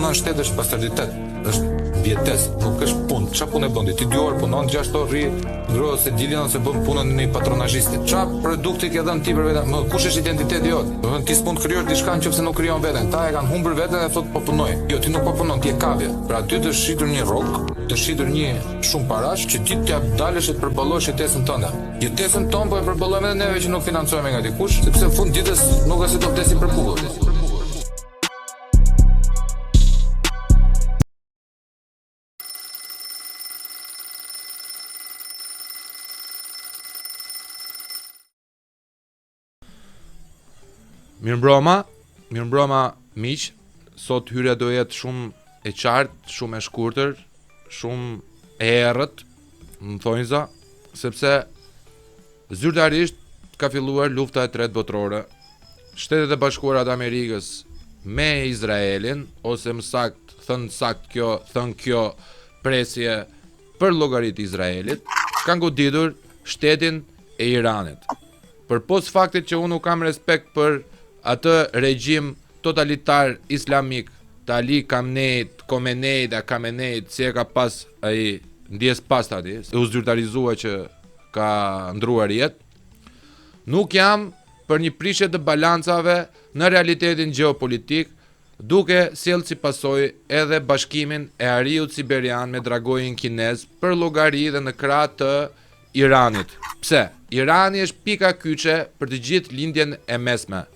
punon shteti është bastarditet, është vjetesë, nuk është punë. Çfarë punë bën ti? 2 orë punon, 6 orë rri, ndrohet se dilin ose bën punën në një patronazhisti. Çfarë produkti ke dhënë ti për veten? Më kush është identiteti jot? Do të thonë ti s'mund të krijosh diçka nëse nuk krijon veten. Ta e kanë humbur veten dhe thotë po punoj. Jo, ti nuk po punon, ti e kapje. Pra ty të shitur një rrok, të shitur një shumë parash që ti t'ja dalësh të përballosh jetesën tënde. Jetesën tonë po e përballojmë edhe neve që nuk financohemi nga dikush, sepse në fund ditës nuk është se do vdesim për bukull. Mirëmbroma miq. Sot hyrja do jetë shumë e qartë, shumë e shkurtër, shumë e errët, më thonjza, sepse zyrtarisht ka filluar lufta e tretë botërore. Shtetet e Bashkuara të Amerikës me Izraelin, ose më sakt, thën kjo presje për llogaritë e Izraelit, kanë goditur shtetin e Iranit. Përpos faktit që unë nuk kam respekt për atë regjim totalitar islamik të Ali Khameneit, si e ka pas ai ndjes pas tani, se u zyrtarizua që ka ndruar jetë. Nuk jam për një prishje të balancave në realitetin gjeopolitik, duke sjellë si pasojë edhe bashkimin e Ariut Siberian me dragojin kinez për llogari dhe në krah të Iranit. Pse? Irani është pika kyçe për të gjithë lindjen e mesme.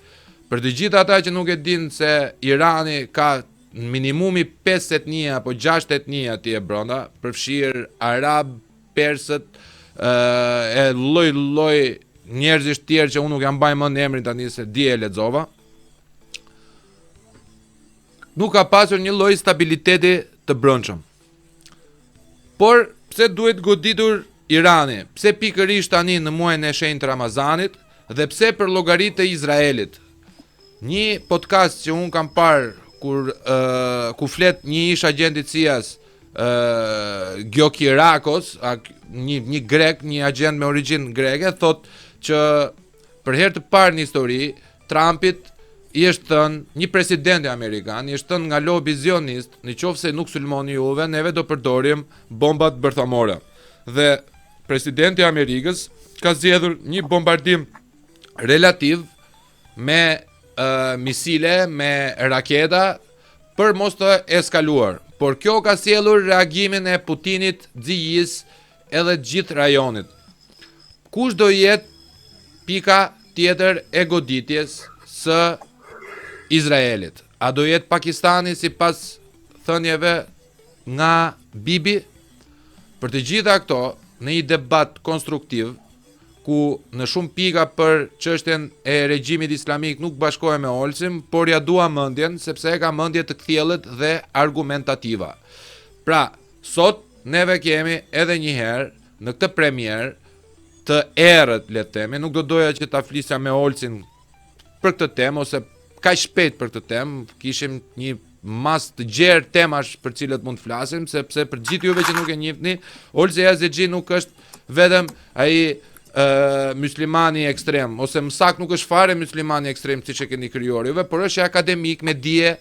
Për të gjithë ata që nuk e dinë se Irani ka minimumi 5 etnia apo 6 etnia atje brenda, përfshir arab, persët, e lloj njerëzish tjerë që unë nuk jam mbaj mend emrin tani se di e lexova. Nuk ka pasur një lloj stabiliteti të brendshëm. Por pse duhet goditur Irani? Pse pikërisht tani në muajin e shenjtë Ramazanit dhe pse për llogaritë e Izraelit? Një podcast që unë kam parë ku flet një ish agent i CIA-s, Gjokirakos, një grek, një agent me origjinë greke, thot që për herë të parë në histori Trumpit i është thënë, një presidenti amerikan, i është thënë nga lobi zionist, nëse nuk sulmoni juve, neve do përdorim bombat bërthamore. Dhe presidenti i Amerikës ka zgjedhur një bombardim relativ me misile, me raketa, për mos të eskaluar. Por kjo ka sjellur reagimin e Putinit, Xijis edhe gjithë rajonit. Kush do jetë pika tjetër e goditjes së Izraelit? A do jetë Pakistani sipas thënieve nga Bibi? Për të gjitha këto, në një debat konstruktiv, ku në shumë pika për çështjen e regjimit islamik nuk bashkohem me Olsim, por ja dua mendjen sepse e ka mendje të kthjellët dhe argumentativa. Pra, sot neve kemi edhe një herë në këtë premier të errët, le të themi, nuk do doja që ta flisja me Olsin për këtë temë ose kaq shpejt për këtë temë, kishim një mas të gjerë temash për cilët mund të flasim, sepse për gjithë juve që nuk e njihni, Olsi Yazexhi nuk është vetëm ai muslimani ekstrem, ose më saktë nuk është fare muslimani ekstrem siç e keni krijuar juve, por është akademik me dije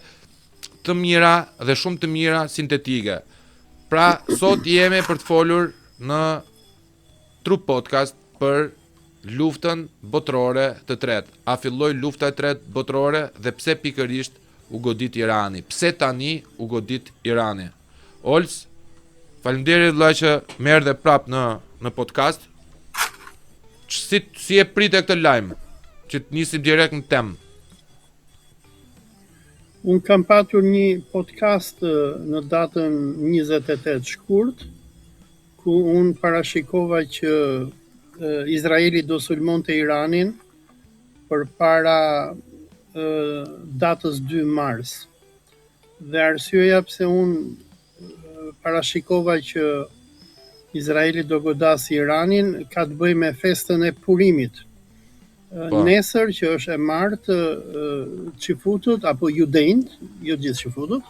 të mira dhe shumë të mira sintetike. Pra, sot jemi për të folur në Trup Podcast për luftën botërore të tretë. A filloi lufta e tretë botërore dhe pse pikërisht u godit Irani? Pse tani u godit Irani? Ols, faleminderit vëlla që më erdhe prap në podcast. Si e pritë këtë lajmë, që të nisim direkt në temë? Unë kam patur një podcast në datën 28 shkurt, ku unë parashikova që Izraeli do sulmonte Iranin përpara datës 2 mars. Dhe arsyeja pse unë parashikova që Izraeli do godasi Iranin ka të bëjë me festën e Purimit. Nesër, që është e martë, Qifutut apo judejnët, jo gjithë Qifutut,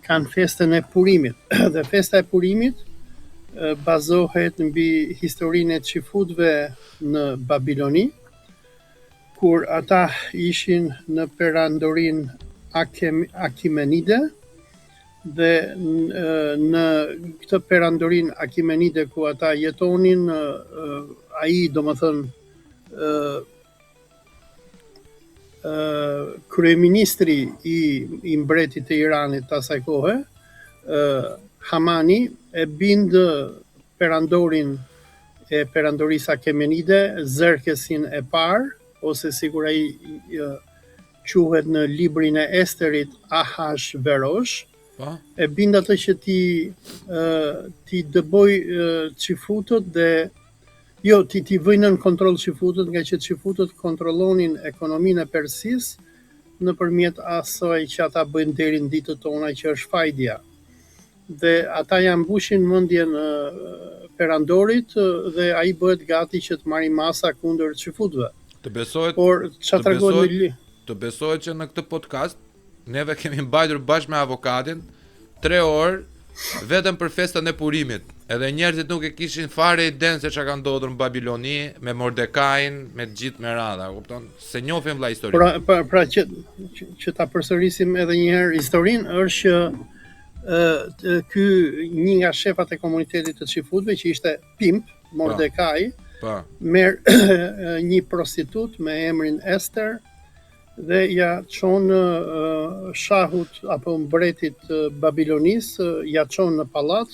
kanë festën e Purimit. Dhe festa e Purimit bazohet mbi historinë e Qifutëve në Babiloni, kur ata ishin në perandorin Akimenide dhe në këtë perandorin Akimenide ku ata jetonin, ai domethënë kryeministri i mbretit të Iranit të asaj kohe, Hamani e bind perandorin e perandorisë Akemenide, zërkesin e parë, ose sikur ai quhet në librin e Esterit Ahashverosh, e bind atë që ti dëboj çifutët dhe ti vëjnë në kontroll çifutët, nga që çifutët kontrollonin ekonominë e Persisë nëpërmjet asaj që ata bëjnë deri në ditët tona, që është fajdia. Dhe ata ja mbushin mendjen perandorit dhe ai bëhet gati që të marrë masa kundër çifutëve. Të besohet, Por çfarë tregon të besohet që në këtë podcast neve kemi mbajtur bashkë me avokatin 3 orë vetëm për festën e Purimit. Edhe njerëzit nuk e kishin fare idenë se çka ka ndodhur në Babiloni me Mordekain, me gjithë me radha, kupton? Se njohim vëlla historinë. Pra që ta përsërisim edhe një herë historinë, është që ky një nga shefat e komunitetit të çifutëve, që ishte pimp, Mordekai, merr një prostitut me emrin Ester dhe ja çon shahut apo mbretit Babilonis, ja çon në pallat.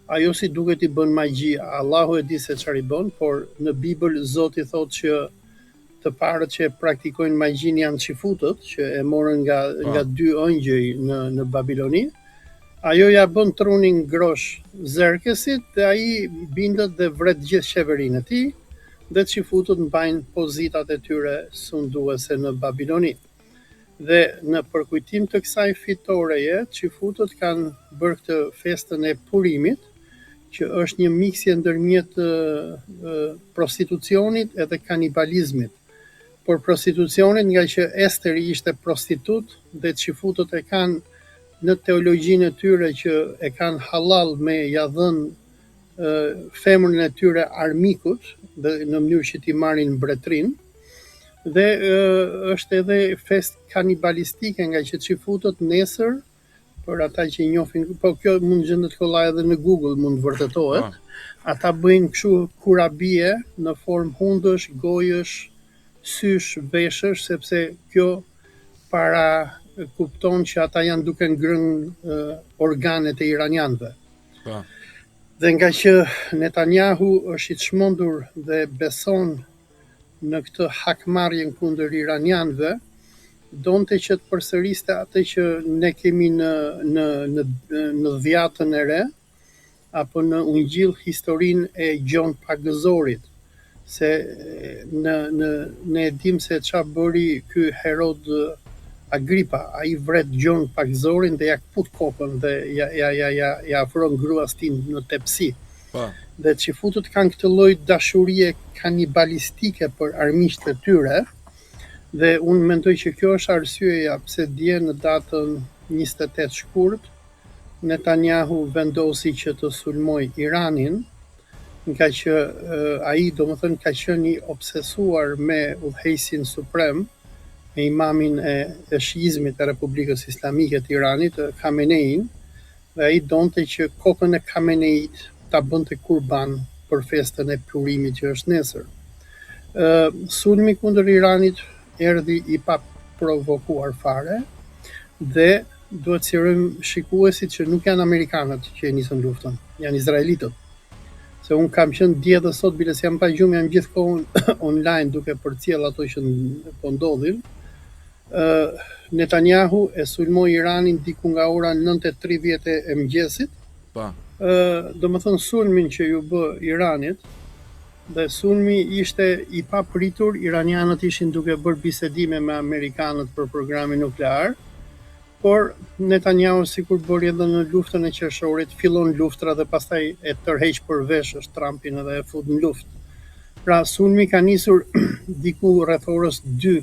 Ajo si duket i bën magji, Allahu e di se çfarë i bën, por në Bibël Zoti thotë që të parët që praktikojnë magjin janë çifutët, që e morën nga 2 ëngjëj në Babiloni. Ajo ja bën trunin grosh zerkesit dhe ai bindet dhe vret gjithë qeverinë e tij, dhe çifutët mbajnë pozitat e tyre sunduese në Babiloni. Dhe në përkujtim të kësaj fitoreje, çifutët kanë bërë këtë festën e Purimit, që është një miksje ndërmjet prostitucionit edhe kanibalizmit. Por prostitucionit, nga që Esteri ishte prostitut dhe çifutët e kanë në teologjinë e tyre që e kanë halal me ja dhënë femrën e tyre armikut, dhe në mënyrë që t'i marrin mbretërinë, dhe është edhe fest kanibalistike, nga që çifutët nesër, për ata që i njohin, po kjo mund gjendet kollaj edhe në Google, mund vërtetohet, ata bëjnë kështu kurabie në formë hundësh, gojësh, sysh, veshësh, sepse kjo para kupton që ata janë duke ngrënë organet e iranianëve. Dhe nga që Netanyahu është i çmendur dhe beson në këtë hakmarrjen kundër iranianëve, donte që të përsëriste atë që ne kemi në Dhjatën e Re, apo në Ungjill historinë e Gjon Pagëzorit, se ne e dim se çfarë bëri ky Herod Agripa, ai vret Gjon Pagëzorin dhe ja kput kokën dhe ja afron gruas tim në tepsi. Dhe çifutët kanë këtë lloj dashurie kanibalistike për armiqtë e tyre, dhe unë mendoj që kjo është arsyeja pse dje në datën 28 shkurt Netanyahu vendosi që të sulmoj Iranin, nga që ai domethënë ka qenë i obsesuar me udhëheqësin suprem, me imamin e shiizmit të Republikës Islamike të Iranit, Khamenein, dhe ai donte që kokën e Khameneit ta bënte kurban për festën e Purimit që është nesër. Sulmi kundër Iranit erdhi i pa provokuar fare, dhe duhet sillojmë shikuesit që nuk janë amerikanët që e nisën luftën, janë izraelitët. Se unë kam qenë dje dhe sot, bile se jam pa gjumë, jam gjithkohën online duke përcjell ato që po ndodhin. Netanyahu e sulmoi Iranin diku nga ora 9:30 e mëngjesit. Domethënë sulmin që ju bë Iranit, dhe sulmi ishte i papritur, iranianët ishin duke bërë bisedime me amerikanët për programin nuklear, por Netanyahu, sikur bëri edhe në luftën e qershorit, fillon luftra dhe pastaj e tërheq përvesh është Trumpin edhe e fut në luftë. Pra sulmi ka nisur diku rreth orës 2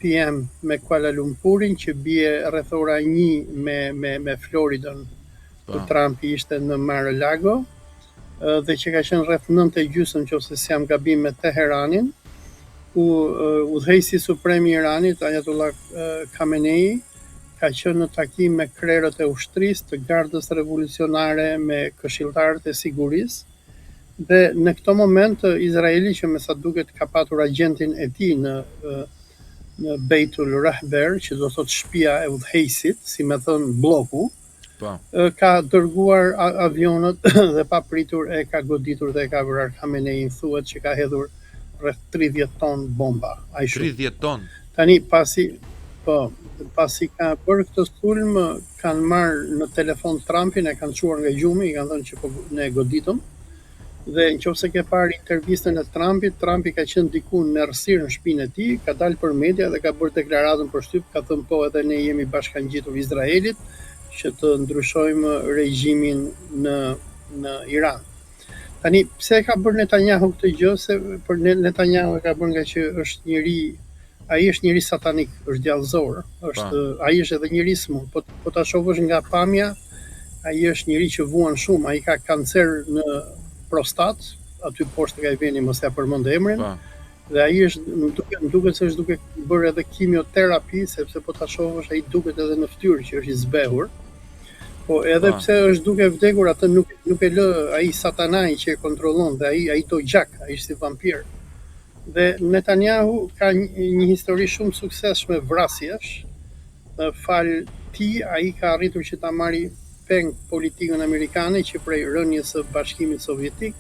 PM me Kuala Lumpurin, që bie rreth ora 1 me Floridën, ku Trumpi ishte në Mar-a-Lago, dhe që ka qenë rreth 9:30 nëse s'jam gabim me Teheranin, ku udhëheqësi suprem i Iranit, Ayatollah Khamenei, ka qenë në takim me krerët e ushtrisë, të gardës revolucionare, me këshilltarët e sigurisë. Dhe në këto moment Izraeli, që me sa duket ka patur agentin e tij në Beitul Rahber, që do thotë shtëpia e udhëheqësit, si më thon bloku, ka dërguar avionët dhe pa pritur e ka goditur dhe e ka vrarë Khamenei, thuhet që ka hedhur rreth 30 ton bomba. 30 ton. Tani pasi ka bërë këtë sulm, kanë marrë në telefon Trumpin, e kanë çuar nga gjumi, i kanë thënë që po ne goditëm. Dhe nëse ke parë intervistën e Trumpit, Trumpi ka qenë diku në errësirë në shtëpinë e tij, ka dalë për media dhe ka bërë deklaratën për shtyp, ka thënë po edhe ne jemi bashkangjitur Izraelit që të ndryshojmë regjimin në Iran. Tani pse ka bërë Netanyahu këtë gjë? Se për Netanyahu e ka bërë nga që ai është njeri satanik, është djallëzor, ai është edhe njeri smur, po ta shohësh nga pamja, ai është njeri që vuan shumë, ai ka kancer në prostat, aty poshtë ka i veni, mos ja përmend emrin. Dhe ai është, më duket se është duke bërë edhe kimioterapi, sepse po ta shohësh ai duket edhe në fytyrë që është i zbehur. Po edhe pse është duke vdekur, atë nuk e lë ai satanai që e kontrollon, dhe ai do gjak, ai është si vampir. Dhe Netanyahu ka një histori shumë suksesshme vrasjesh. Fal ti, ai ka arritur që ta marrë peng politikën amerikane, që prej rënies së Bashkimit Sovjetik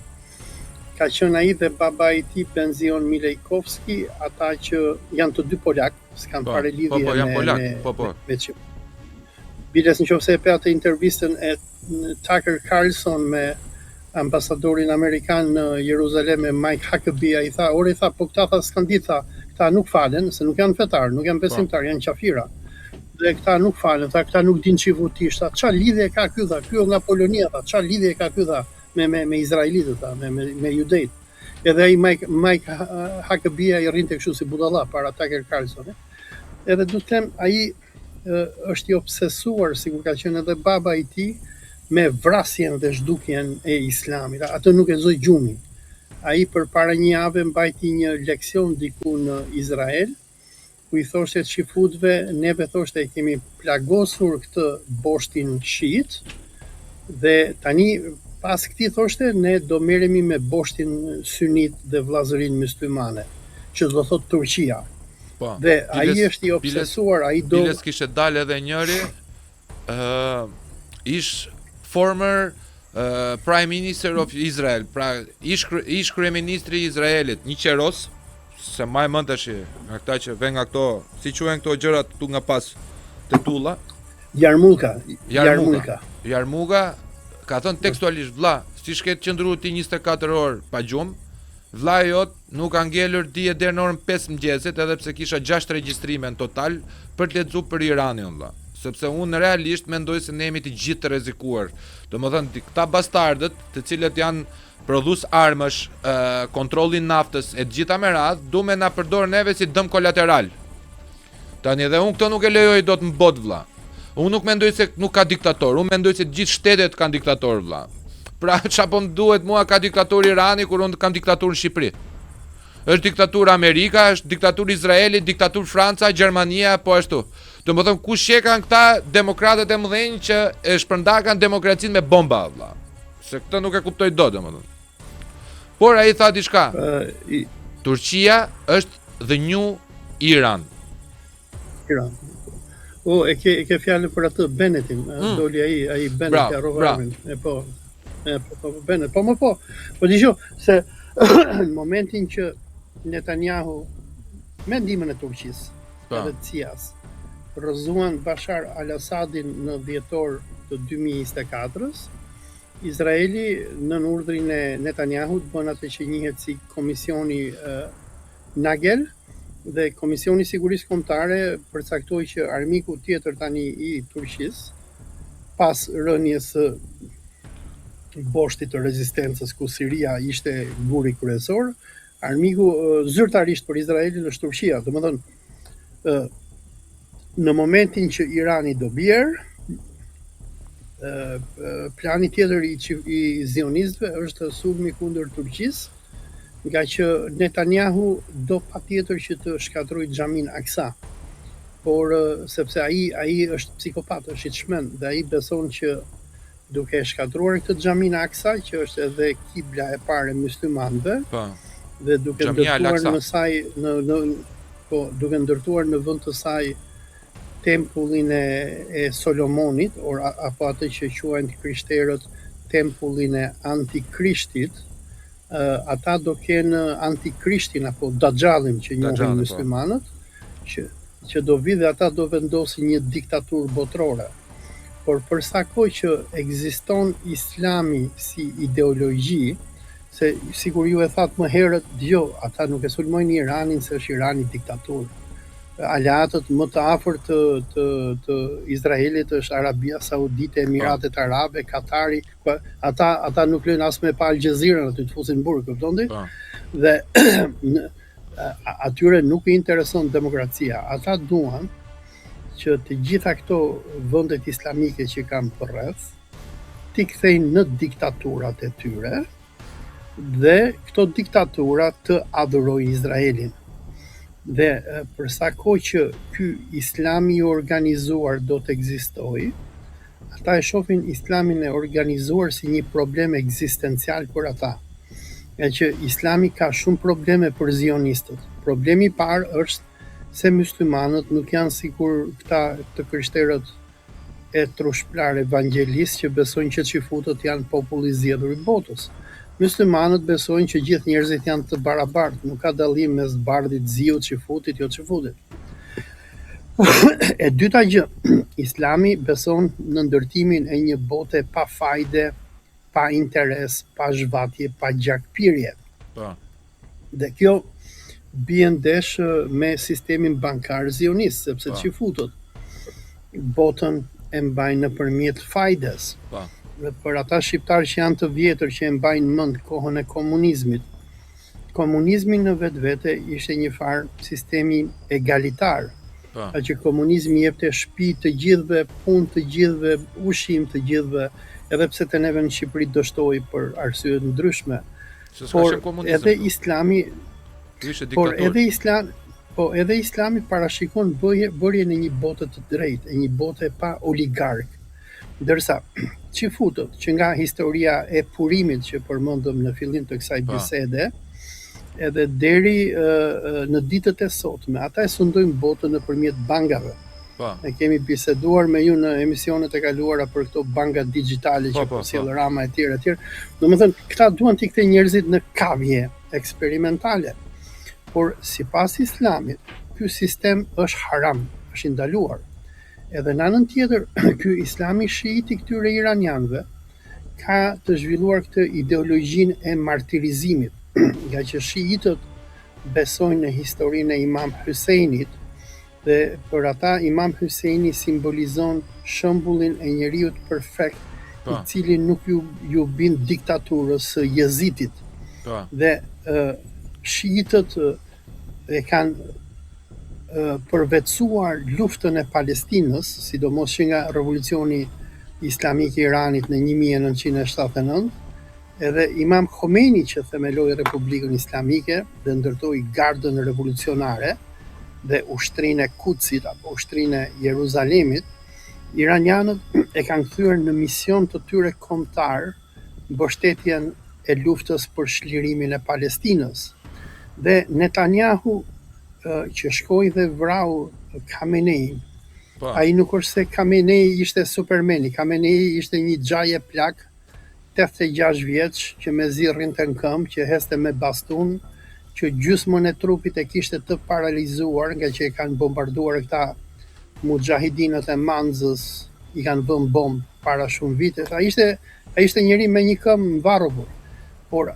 ka qenë ai dhe baba i tij Benzion Milejkovski, ata që janë të dy polak, s'kan fare lidhje me Biles nëse e pe atë intervistën e Tucker Carlson me ambasadorin amerikan në Jeruzalem, me Mike Huckabee, ai tha, po këta s'kan ditë, këta nuk falen, se nuk janë fetar, nuk janë besimtar, janë qafira. Dhe këta nuk falen, këta nuk din ç'i votish, ç'a lidhje ka ky tha, ky nga Polonia tha, ç'a lidhje ka ky tha me izraelitët tha, me judejt. Edhe ai Mike Huckabee i rrinte kështu si budalla para Tucker Carlson. Edhe do të them, ai është i obsesuar, sikur ka qenë edhe baba i tij, me vrasjen dhe zhdukjen e islamit. Atë nuk e zoj gjumi. Ai përpara një jave mbajti një leksion diku në Izrael, ku i thoshte shifutëve, neve thoshte kemi plagosur këtë boshtin shiit, dhe tani pas këtij thoshte ne do merremi me boshtin sunit dhe vllazërinë myslimane, që do thotë Turqia. Dhe ai është i obsesuar, ai do Biles kishte dalë edhe njëri ish former Prime Minister of Israel, pra ish kryeministri i Izraelit, një qeros, se më mend tash, nga këta që vjen nga këto, si quhen këto gjërat tu nga pas tetulla, Jarmuga, ka thënë tekstualisht, vlla, si shket qëndruar ti 24 orë pa gjumë, vlla jot nuk ka ngelur dije deri në orën 5 mëngjesit, edhe pse kisha 6 regjistrime në total për të lexuar për Iranin, vlla. Sepse unë realisht mendoj se ne jemi të gjithë të rrezikuar. Domethënë këta bastardët, të cilët janë prodhues armësh, kontrollin naftës e të gjitha me radhë, duhen na përdor neve si dëm kolateral. Tani edhe unë këto nuk e lejoj dot në botë, vlla. Unë nuk mendoj se nuk ka diktator, unë mendoj se të gjithë shtetet kanë diktator, vlla. Pra çapo më duhet mua ka diktator Irani kur unë kam diktatur në Shqipëri. Është diktatur Amerika, është diktatur Izraeli, diktatur Franca, Gjermania, po ashtu. Domethënë kush që kanë këta demokratët e mëdhenj që e shpërndakan demokracinë me bomba, valla. Se këtë nuk e kuptoj dot, domethënë. Por ai tha diçka. Turqia është the new Iran. E ke fjalën për atë Bennetin, doli ai Bennett arrogamin. Po Bennett, po dëgjoj se në momentin që Netanyahu me ndihmën e Turqisë edhe të CIA-s rrëzuan Bashar al-Assadin në dhjetor të 2024-s, Izraeli në urdhrin e Netanyahut bën atë që njihet si komisioni Nagel, dhe Komisioni i Sigurisë Kombëtare përcaktoi që armiku tjetër tani i Turqisë, pas rënies së boshtit të rezistencës ku Siria ishte guri kryesor, armiku zyrtarisht për Izraelin është Turqia. Domethënë, në momentin që Irani do bjerë, plani tjetër i zionistëve është sulmi kundër Turqisë, nga që Netanyahu do patjetër që të shkatërrojë Xhamin Aksa. por sepse ai është psikopat, është i çmend dhe ai beson që duke shkatruar këtë xhamin Aksa, që është edhe kibla e parë e myslimanëve, Po. dhe duke Xhamia ndërtuar Al-Aqsa. në saj duke ndërtuar në vend të saj tempullin e Solomonit, apo atë që quajnë krishterët tempullin e Antikrishtit, ata do kenë Antikrishtin apo Dajjalin që njohin Dajjalin, po. muslimanët, që do vi dhe ata do vendosin një diktaturë botërore. Por për sa kohë që ekziston Islami si ideologji, se sikur ju e thatë më herët, ata nuk e sulmojnë Iranin se është Irani diktaturë. Aleatët më të afërt të Izraelit është Arabia Saudite, Emiratet Arabe, Katari, ata nuk lënë as me pa Al Jazeera aty të fusin burg, kupton ti? Po. Dhe atyre nuk i intereson demokracia. Ata duan që të gjitha këto vendet islamike që kanë përreth t'i kthejnë në diktaturat e tyre dhe këto diktatura të adhurojnë Izraelin. Dhe për sa kohë që ky islami i organizuar do të ekzistojë, ata e shohin islamin e organizuar si një problem ekzistencial për ata. Nga që islami ka shumë probleme për zionistët. Problemi i parë është se muslimanët nuk janë sikur këta të krishterët e trushplar evangjelistë që besojnë që xifutët janë populli i zgjedhur i botës. Muslimanët besojnë që gjithë njerëzit janë të barabartë, nuk ka dallim mes bardhit, ziut, xifutit, jo xifutit. E dyta gjë, Islami beson në ndërtimin e një bote pa fajde, pa interes, pa zhvatje, pa gjakpirje. Po. Dhe kjo bie ndesh me sistemin bankar zionist, sepse Po. xifutët botën e mbajnë nëpërmjet fajdes. Po. Dhe për ata shqiptarë që janë të vjetër që e mbajnë mend kohën e komunizmit, komunizmi në vetvete ishte një farë sistemi egalitar. Po. Që komunizmi jepte shtëpi të gjithëve, punë të gjithëve, ushqim të gjithëve, edhe pse te neve në Shqipëri dështoi për arsye të ndryshme. Se s'ka Por qenë komunizëm. edhe Islami, Ishte por diktaturë. edhe Islami parashikon bërjen e një bote të drejtë, e një bote pa oligark. Ndërsa xifutët, që nga historia e Purimit që përmendëm në fillim të kësaj bisede, edhe deri në ditët e sotme, ata e sundojnë botën nëpërmjet bankave. Po. Ne kemi biseduar me ju në emisionet e kaluara për këto banka digjitale që po sjell Rama etj. Domethënë, këta duan t'i kthejnë njerëzit në kavje eksperimentale. Por sipas Islamit, ky sistem është haram, është i ndaluar. Edhe në anën tjetër, ky Islami shiit i këtyre iranianëve ka të zhvilluar këtë ideologjinë e martirizimit, nga që shiitët besojnë në historinë e Imam Huseinit, dhe për ata Imam Huseini simbolizon shembullin e njeriut perfekt, i cili nuk ju bind diktaturës së Jezitit. Dhe shiitët e kanë përvetësuar luftën e Palestinës, sidomos që nga revolucioni islamik i Iranit në 1979, edhe Imam Khomeini që themeloi Republikën Islamike dhe ndërtoi Gardën Revolucionare dhe ushtrinë e Kutsit apo ushtrinë e Jeruzalemit, iranianët e kanë kthyer në mision të tyre kombëtar mbështetjen e luftës për shlirimin e Palestinës. Dhe Netanyahu që shkoi dhe vrau Khamenei, ai nuk është se Khamenei ishte supermeni, Khamenei ishte një xhaje plak 86 vjeç që me zirrin të në këmbë, që heste me bastun, që gjysmën e trupit e kishte të paralizuar nga që e kanë bombarduar këta mujahidinët e Manzës, i kanë vënë bombë para shumë vite. Ai ishte njëri me një këmbë varur. Por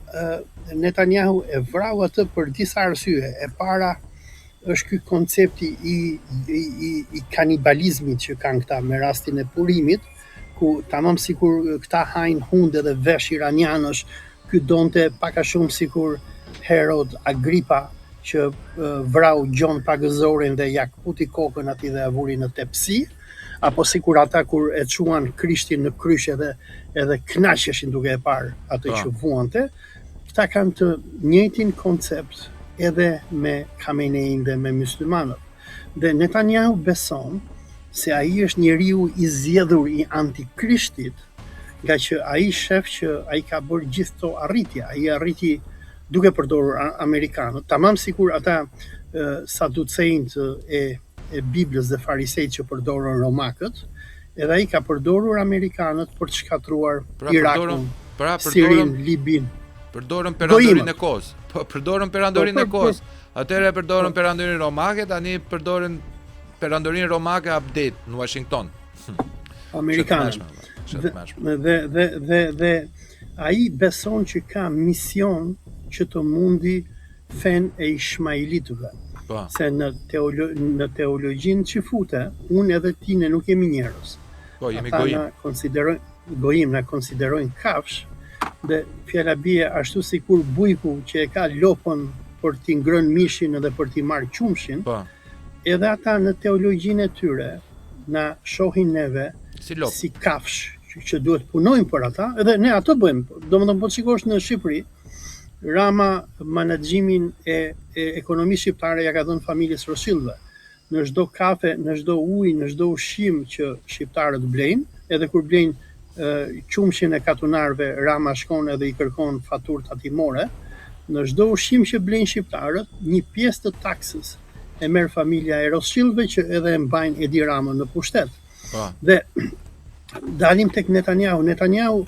Netanyahu e vrau atë për disa arsye. E para është ky koncepti i kanibalizmit që kanë këta me rastin e Purimit, ku tamam sikur këta hajnë hundë dhe vesh iranianësh, ky donte pak a shumë sikur Herod Agripa që vrau Gjon Pagëzorin dhe ja kputi kokën atij dhe avuri në tepsi, apo sikur ata kur e çuan Krishtin në kryq edhe kënaqeshin duke e parë atë që vuante. Këta kanë të njëjtin koncept edhe me Khamenein dhe me muslimanët. Dhe Netanyahu beson se ai është njeriu i zgjedhur i antikrishtit, nga që ai shef që ai ka bërë gjithë këto arritje, ai arriti duke përdorur amerikanët, tamam sikur ata saducejt e Biblës dhe farisejt që përdorën romakët, edhe ai ka përdorur amerikanët për të shkatruar Irakun, Sirin, Libin. Përdorën perandorin e kohës. Po përdorën perandorin e kohës. Atëherë përdorën perandorin romake, tani përdorën perandorin romake update në Washington. Amerikanët. Dhe ai beson që ka mision që të mundi fen e ishmaelitëve. Se në teologjinë që fute, unë edhe ti ne nuk jemi njerëz. Po, jemi gojim. Na konsiderojnë kafsh, dhe fjala bie ashtu sikur bujku që e ka lopën për t'i ngrënë mishin edhe për t'i marrë qumshin, edhe ata në teologjinë e tyre na shohin neve si kafsh që duhet punojmë për ata, edhe ne ato bëjmë. Domethënë po shikosh në Shqipëri, Rama menaxhimin e ekonomisë shqiptare ja ka dhënë familjes Rothschildëve. Në çdo kafe, në çdo ujë, në çdo ushqim që shqiptarët blejnë, edhe kur blejnë qumshin e katunarëve, Rama shkon edhe i kërkon faturë tatimore. Në çdo ushqim që blejnë shqiptarët, një pjesë të taksës e merr familja e Rothschildëve që edhe e mbajnë Edi Ramën në pushtet. Dhe dalim tek Netanyahu. Netanyahu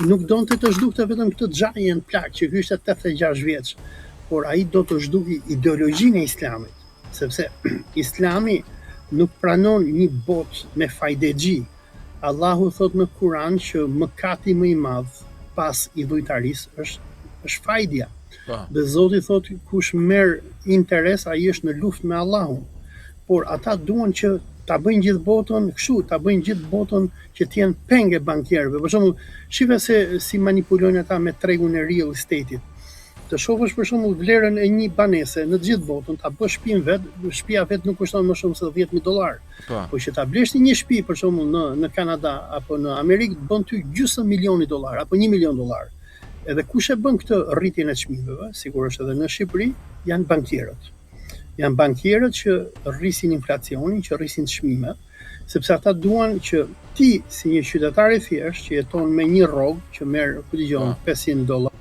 nuk donte të zhdukte vetëm këtë xhajen plak që ky ishte 86 vjeç, por ai do të zhduki ideologjinë e Islamit, sepse Islami nuk pranon një botë me fajdexhi. Allahu thot në Kur'an që mëkati më i madh pas idhujtarisë është fajdja. Dhe Zoti thot kush merr interes ai është në luftë me Allahun. Por ata duan që ta bëjnë gjithë botën kështu, ta bëjnë gjithë botën që të jenë penge bankierëve. Për shembull, shife se si manipulojnë ata me tregun e real estate-it. Të shohësh për shembull vlerën e një banese në të gjithë botën, ta bësh shtëpinë vet, shtëpia vet nuk kushton më shumë se $10,000. Po që ta blesh ti një shtëpi për shembull në Kanada apo në Amerikë bën ty $500,000 apo $1 milion. Edhe kush e bën këtë rritjen e çmimeve, sigurisht edhe në Shqipëri, janë bankierët. Janë bankierët që rrisin inflacionin, që rrisin çmimet, sepse ata duan që ti si një qytetar i thjesht që jeton me një rrogë që merr, ku dëgjon, $500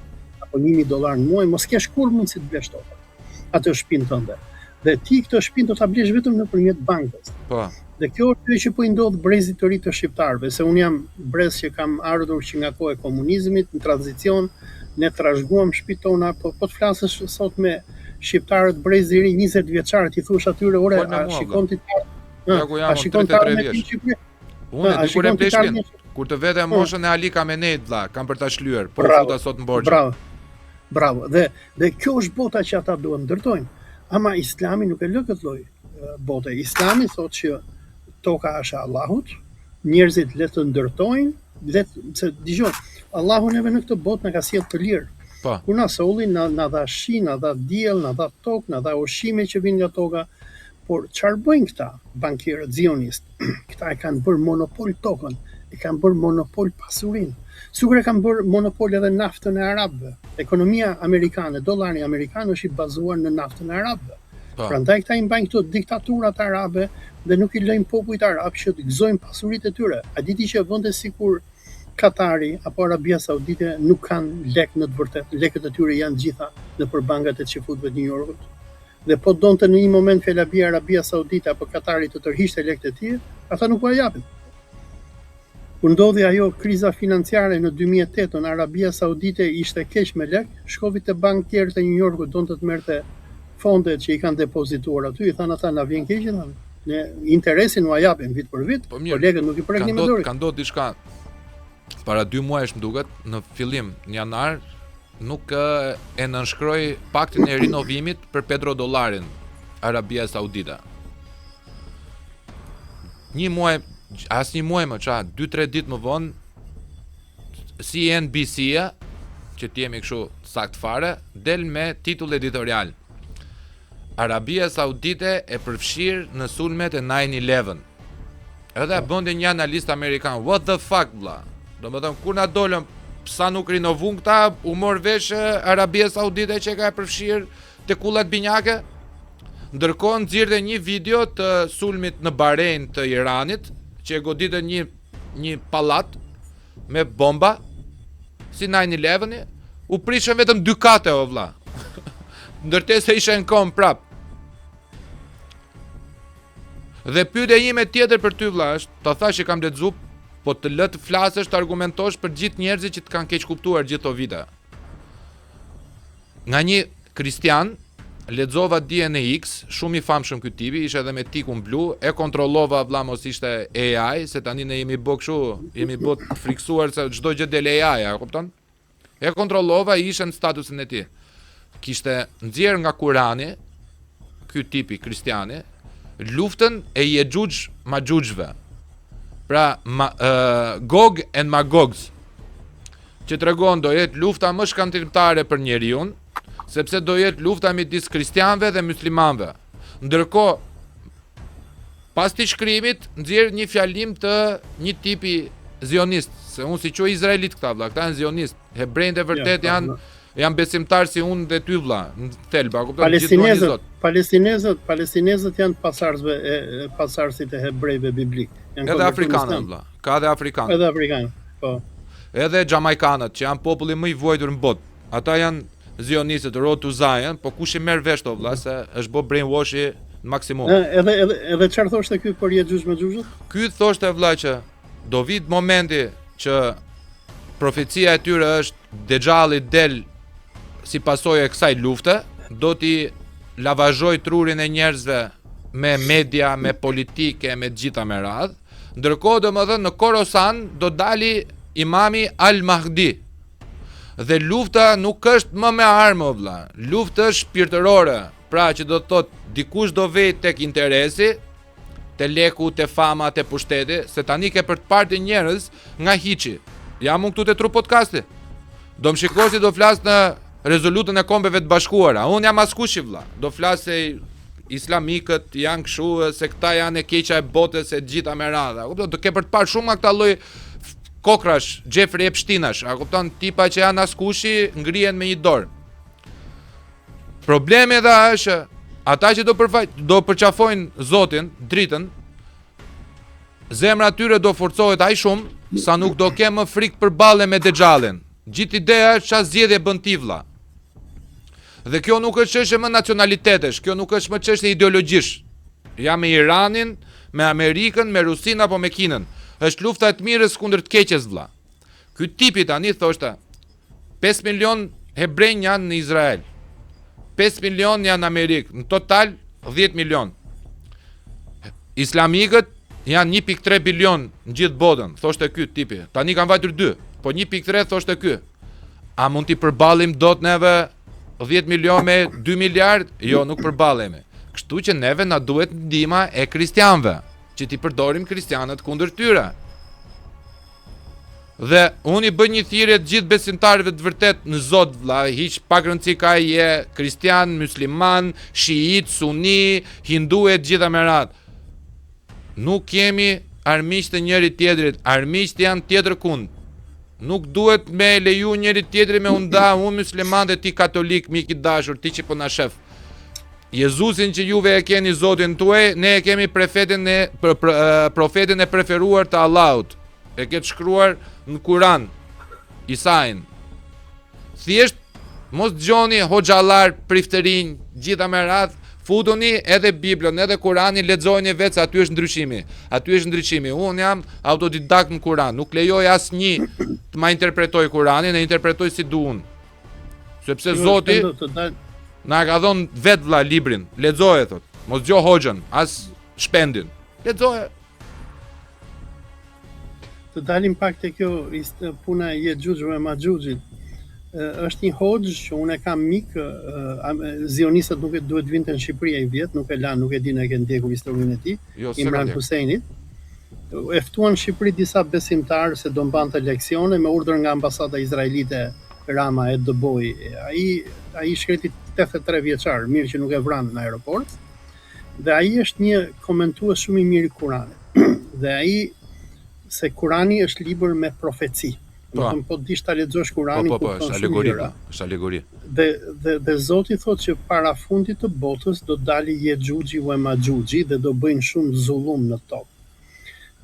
apo $1,000 në muaj, mos kesh kur mundësi të blesh atë shtëpinë tënde. Dhe ti këtë shtëpinë do ta blesh vetëm nëpërmjet bankës. Dhe kjo është që po i ndodh brezit të ri të shqiptarëve, se un jam brez që kam ardhur që nga koha e komunizmit, në tranzicion, ne trashëguam shtëpitë tona, po të flasësh sot me shqiptarët brezi i ri 20 vjeçar, ti thosh atyre ore a shikon ti a shikon 33 vjeç. Unë dikur e pleshkin, kur të vete moshën e Ali Kameneit vlla, kam për ta shlyer, po futa sot në borxh. Bravo. Dhe kjo është bota që ata duan ndërtojnë. Ama Islami nuk e lë këtë lloj bote. Islami thotë që toka është e Allahut, njerëzit le të ndërtojnë, se dëgjoj, Allahu neve në këtë botë na ka sjellë të lirë. Kur na solli, na dha shi, na dha diell, na dha tokë, na dha ushqime që vijnë nga toka. Por çfarë bëjnë këta bankierët zionist? Këta e kanë bërë monopol tokën, e kanë bërë monopol pasurinë. Sigur e kanë bërë monopol edhe naftën e arabëve. Ekonomia amerikane, dollari amerikan është i bazuar në naftën e arabëve. Prandaj këta i mbajnë këto diktaturat arabe dhe nuk i lejnë popujt arab që të gëzojnë pasuritë e tyre. A diti që vende sikur Katari apo Arabia Saudite nuk kanë lek në të vërtetë. Lekët e tyre janë gjitha nëpër bankat e çifutëve të New Yorkut. Dhe po donte në një moment fjala Arabia Saudite apo Katari të tërhiqte lekët e tij, ata nuk u japin. Kur ndodhi ajo kriza financiare në 2008, Arabia Saudite ishte keq me lek, shkovi te bankierët e New Yorkut donte të merrte fondet që i kanë depozituar aty, i thanë ata na vjen keq ne interesin u japim vit për vit, por lekët nuk i preknin me dorë. Ka ndodhur diçka para 2 muajsh më duket, në fillim në janar, nuk e nënshkroi paktin e rinovimit për petrodollarin Arabia Saudita. Një muaj, asnjë muaj më, 2-3 ditë më vonë, CNBC-a, që ti jemi kështu sakt fare, del me titull editorial. Arabia Saudite e përfshirë në sulmet e 9/11. Edhe bëndi një analist amerikan, what the fuck, bla? Do më thëmë, kur na dolëm, sa nuk rinovun këta, u mor vesh Arabia Saudite që ka e përfshirë të kullat binjake? Ndërkohë nxirrte një video të sulmit në Bahrein të Iranit, që e goditën një pallat me bomba, si 9/11, u prishën vetëm 2 kate o vlla. Ndërtesa ishte në kom prap. Dhe pyetja ime tjetër për ty vlla është, ta thash që kam lexuar, po të lë të flasësh, të argumentosh për gjithë njerëzit që të kanë keq kuptuar gjithë këto vite. Nga një kristian, lexova DNX, shumë i famshëm ky tipi, ishte edhe me tikun blu, e kontrollova vlla mos ishte AI, se tani ne jemi bë kështu, jemi bë të friksuar se çdo gjë del AI, a kupton? E kontrollova, ishte në statusin e tij. Kishte nxjerr nga Kurani, ky tipi kristiani, luftën e Yexhuj Maxhujve. Pra, Gog and Magogs, që tregon do jetë lufta më shkatërtare për njeriu, sepse do jetë lufta midis kristianëve dhe muslimanëve. Ndërkohë, pas të shkrimit, nxjerr një fjalim të një tipi zionist, se unë si quaj izraelit këta vlla, këta janë zionist, hebrejtë e vërtet janë besimtarë si unë dhe ty vlla, në thelba, kupton? Palestinezët janë pasardhësit e hebrejve biblik. Edhe afrikanët vlla, ka edhe afrikanë. Edhe afrikanë, po. Edhe xhamaikanët, që janë populli më i vuajtur në botë. Ata janë zionistët, Road to Zion, po kush i merr vesh to vlla, se është bë brainwash në maksimum. Edhe çfarë thoshte ky për Yexhuj Maxhujut? Ky thoshte vlla që do vit momenti që profecia e tyre është Dexhalli del si pasojë e kësaj lufte, do t'i lavazhoj trurin e njerëzve me media, me politike, me gjitha me radhë. Ndërkohë domethënë në Khorasan do dali Imami Al-Mahdi. Dhe lufta nuk është më me armë vlla, lufta është shpirtërore, pra që do të thotë dikush do vej tek interesi, te leku, te fama, te pushteti, se tani ke për të parë njerëz nga hiçi. Jam unë këtu te Tru Podcasti. Do më shikosi do flas në rezolutën e Kombeve të Bashkuara. Unë jam askushi vlla. Do flas se islamikët janë kështu, se këta janë e keqa e botës, e gjitha me radha. Kupton, do ke për të parë shumë nga këta lloj kokrash, Jeffrey Epsteinash, a kupton, tipa që janë askushi, ngrihen me një dorë. Problemi edhe është ata që do përqafojnë Zotin, dritën, zemra tyre do forcohet aq shumë sa nuk do kemë më frikë përballen me Dexhallin. Gjithë ideja është çfarë zgjedhje bën ti vlla. Dhe kjo nuk është çështje më nacionalitetesh, kjo nuk është më çështje ideologjish. Ja me Iranin, me Amerikën, me Rusin apo me Kinën. Është lufta e të mirës kundër të keqes vlla. Ky tipi tani thoshte 5 milion hebrej janë në Izrael. 5 milion janë në Amerikë, në total 10 milion. Islamikët janë 1.3 bilion në gjithë botën, thoshte ky tipi. Tani kanë vajtur 2, po 1.3 thoshte ky. A mund t'i përballim dot neve 10 milion me 2 miliard? Jo, nuk përballemi. Kështu që neve na duhet ndihma e kristianëve, që t'i përdorim kristianët kundër tyre. Dhe unë i bëj një thirrje të gjithë besimtarëve të vërtet në Zot vlla, hiç pak rëndësi ka je kristian, musliman, shiit, suni, hindu e gjitha me radhë. Nuk kemi armiq të njëri tjetrit, armiqt janë tjetër kund. Nuk duhet me leju njëri tjetri me unda, unë musliman dhe ti katolik, mik i dashur, ti që po na shef. Jezusin që juve e keni Zotin tuaj, ne e kemi profetin e preferuar të Allahut. E ketë shkruar në Kur'an, Isain. Thjesht mos dëgjoni hoxhallar, priftërinj, gjitha me radhë, futuni edhe Biblën, edhe Kur'anin, lexojeni vetë se aty është ndryshimi. Aty është ndryshimi. Unë jam autodidakt në Kur'an, nuk lejoj asnjë të ma interpretoj Kur'anin, e interpretoj si duun. Sepse Zoti na ka dhënë vet vlla librin. Lexoje thot. Mos dëgjoj hoxhën, as shpendin. Lexoje. Të dalim pak te kjo puna e Yexhuj Maxhujit. Është një hoxh që unë e kam mik, zionistët nuk e duhet vinte në Shqipëri ai vjet, nuk e lan, nuk e di në e ke ndjekur historinë e tij, Imran Huseinit. E ftuan në Shqipëri disa besimtarë se do mbante leksione me urdhër nga ambasada izraelite Rama e dëboi. Ai shkreti 83 vjeçar, mirë që nuk e vran në aeroport. Dhe ai është një komentues shumë i mirë i Kuranit. Dhe ai se Kurani është libër me profeci. Domethënë po dish ta lexosh Kuranin Po, është alegori, është alegori. Dhe Zoti thotë që para fundit të botës do dali Yexhuxhi dhe Maxhuxhi dhe do bëjnë shumë zullum në tokë.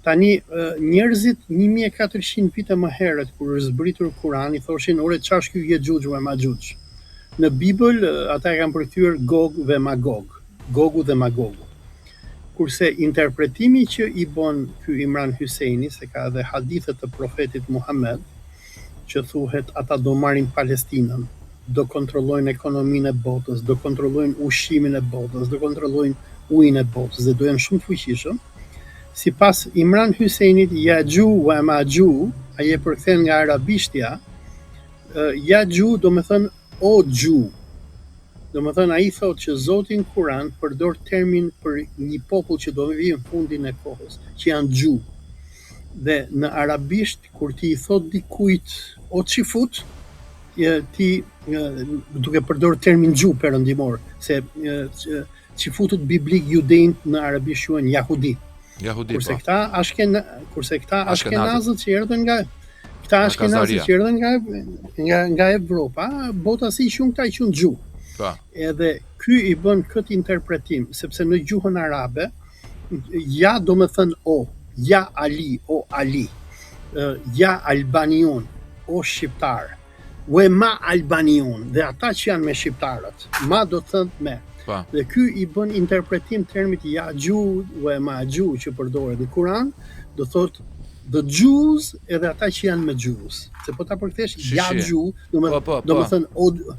Tani njerëzit 1400 vite më herët kur është zbritur Kurani thoshin ore çfarë është ky Yexhuxhi dhe Maxhuxhi. Në Bibël ata e kanë përkthyer Gog dhe Magog, Gogu dhe Magogu. Kurse interpretimi që i bën ky Imran Hyseini, se ka edhe hadithe të profetit Muhammed, që thuhet ata do marrin Palestinën, do kontrollojnë ekonominë e botës, do kontrollojnë ushqimin e botës, do kontrollojnë ujin e botës dhe do jenë shumë të fuqishëm. Sipas Imran Hyseinit, Ya'ju wa Ma'ju, ai e përkthen nga arabishtja, Ya'ju do të thënë o Gju. Do të thënë ai thotë që Zoti në Kur'an përdor termin për një popull që do vijë në fundin e kohës, që janë Gju. Dhe në arabisht kur ti i thot dikujt o çifut, ti duke përdorur termin Gju perëndimor, se çifutët biblik judejt në arabisht quhen Yahudi. Kurse këta ashkenazët që erdhën nga Evropa, bota si quhen këta i quhen Gju. Edhe ky i bën këtë interpretim, sepse në gjuhën arabe ja do të thënë o, ja Ali, o Ali, ja Albanion, o shqiptar, we ma Albanion, dhe ata që janë me shqiptarët, ma do të thënë me. Dhe ky i bën interpretim termit Ya'ju wa Ma'ju që përdoret në Kur'an, do thotë the Jews edhe ata që janë me Jews. Se po ta përkthesh Ya'ju, do të thënë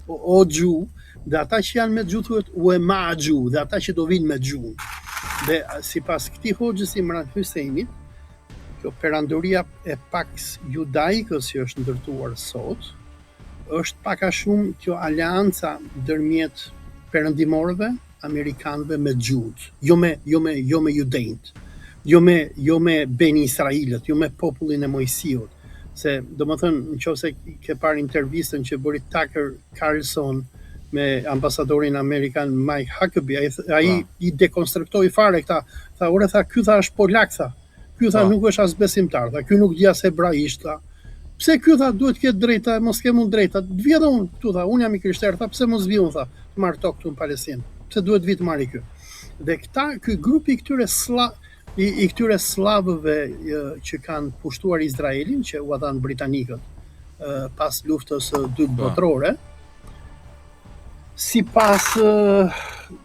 o Gju, dhe ata që janë me Gju thuhet wa Ma'ju, dhe ata që do vinë me Gju. Dhe sipas këtij hoxhës Imran Hyseinit, kjo perandoria e Pax Judaikës që është ndërtuar sot, është pak a shumë kjo aleanca ndërmjet perëndimorëve amerikanëve me Gjut, jo me judejt, jo me Beni Israilët, jo me popullin e Mojsiut. Se domethënë nëse ke parë intervistën që bëri Tucker Carlson me ambasadorin amerikan Mike Huckabee, ai i dekonstruktoi fare këta, tha ky është polak, ky nuk është as besimtar, ky nuk di as hebraisht, pse ky duhet të ketë drejta, mos kem unë drejta, të vjedh unë këtu, unë jam i krishterë, pse mos vi unë, të marr tokë këtu në Palestinë, pse duhet vi të marri ky. Dhe ky grup i këtyre slavëve që kanë pushtuar Izraelin, që u dhanë britanikët pas luftës së dytë botërore, sipas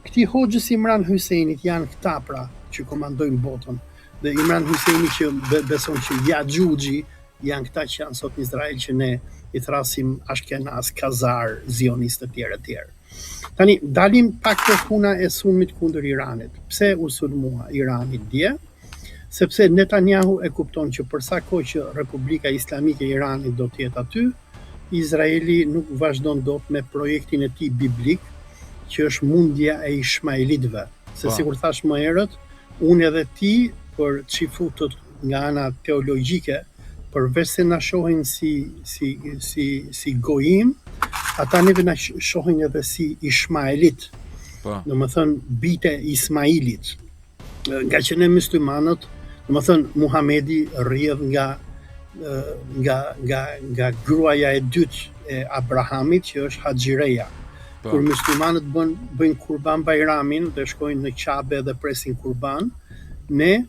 këtij hoxhës Imran Hyseinit janë këta pra që komandojnë botën. Dhe Imran Hyseini që beson që Ya'juxhi janë këta që janë sot në Izrael që ne i thrasim ashkenaz, kazar, zionist e tjerë. Tani, dalim pak të puna e sulmit kundër Iranit. Pse u sulmua Irani dje? Sepse Netanyahu e kupton që përsa kohë që Republika Islamike e Iranit do të jetë aty, Izraeli nuk vazhdon dot me projektin e tij biblik, që është mundja e Ishmaelitëve. Se sikur thash më herët, unë edhe ti për çifutët nga ana teologjike, përveç se na shohin si gojim, ata neve na shohin edhe si Ishmaelit. Domethënë bite Ismailit. Nga që ne muslimanët, domethënë Muhamedi rrjedh nga gruaja e dytë e Abrahamit që është Haxhireja. Kur muslimanët bëjnë Kurban Bayramin dhe shkojnë në Qabe dhe presin kurban, ne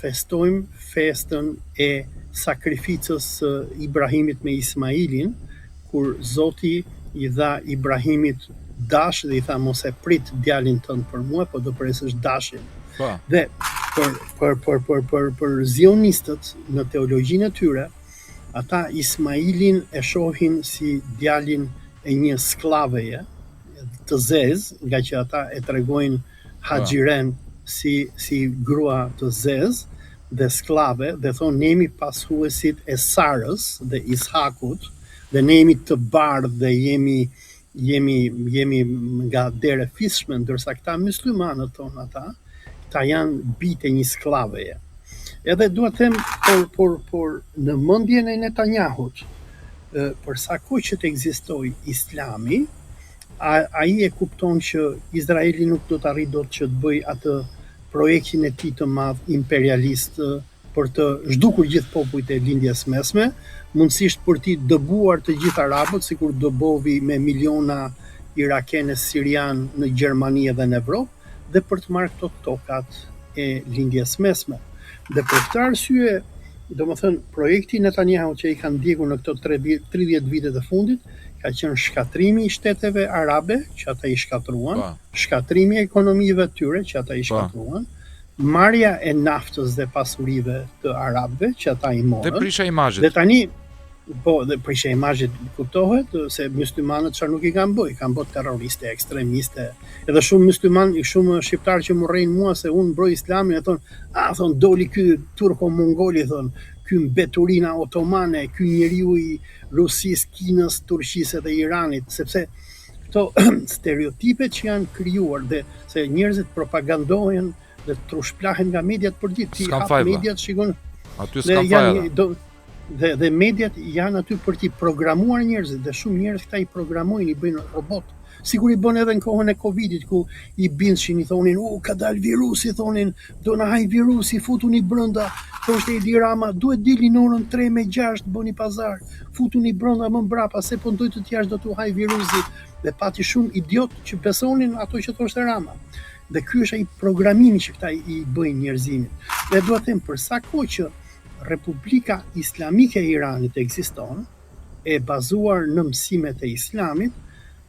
festojmë festën e sakrificës Ibrahimit me Ismailin, kur Zoti i dha Ibrahimit dash dhe i tha mos e prit djalin tënd për mua, po do presësh dashin. Dhe për zionistët në teologjinë e tyre, ata Ismailin e shohin si djalin e një sklaveje të zezë, nga që ata e tregojnë Haxhiren si grua të zezë dhe sklave, dhe thonë ne jemi pasuesit e Sarës dhe Ishakut, dhe ne jemi të bardhë dhe jemi nga dere fishme, ndërsa këta muslimanët thonë ata janë bite një sklaveje. Edhe dua të them, por në mendjen e Netanyahut, për sa kohë që të ekzistoj Islami, ai e kupton që Izraeli nuk do të arrijë dot që të bëj atë projektin e tij të madh imperialist për të zhdukur gjithë popujt e lindjes mesme, mundësisht për t'i dëbuar të gjithë arabët, sikur dëbovi me miliona irakenë sirian në Gjermani dhe në Evropë, dhe për të marrë këto tokat e lindjes mesme. Dhe për këtë arsye, domethënë projekti Netanyahu që i kanë ndjekur në këto 30 vitet e fundit, ka qenë shkatrimi i shteteve arabe, që ata i shkatruan, shkatrimi i ekonomive të tyre, që ata i shkatruan, marrja e naftës dhe pasurive të arabëve, që ata i morën. Dhe prisha imazhit. Dhe tani, dhe prisha imazhit kuptohet se myslimanët çfarë nuk i kanë bërë, kanë bërë terroriste, ekstremiste. Edhe shumë shumë shqiptarë që morrin mua se unë mbroj Islamin, e thon, doli ky turko-mongoli, thon, ky mbeturina otomane, ky njeriu i Rusisë, Kinës, Turqisë dhe Iranit, sepse këto stereotipet që janë krijuar dhe se njerëzit propagandohen dhe trushplahen nga mediat për ditë. Ti hap mediat, shikon. Aty s'kan fajta. Dhe mediat janë aty për t'i programuar njerëzit, dhe shumë njerëz këta i programojnë, i bëjnë robot. Sigur i bën edhe në kohën e Covidit, ku i bindshin, i thonin, ka dal virusi, thonin, do na haj virusi, futuni brenda, thoshte Edi Rama, duhet dilni në orën 3 me 6, bëni pazar, futuni brenda më mbrapa, se po ndoj të t'jash do t'u haj virusi, dhe pati shumë idiot që besonin ato që thoshte Rama. Dhe ky është ai programimi që këta i bëjnë njerëzimit. Dhe dua të them për sa kohë që Republika Islamike e Iranit ekziston, e bazuar në mësimet e Islamit,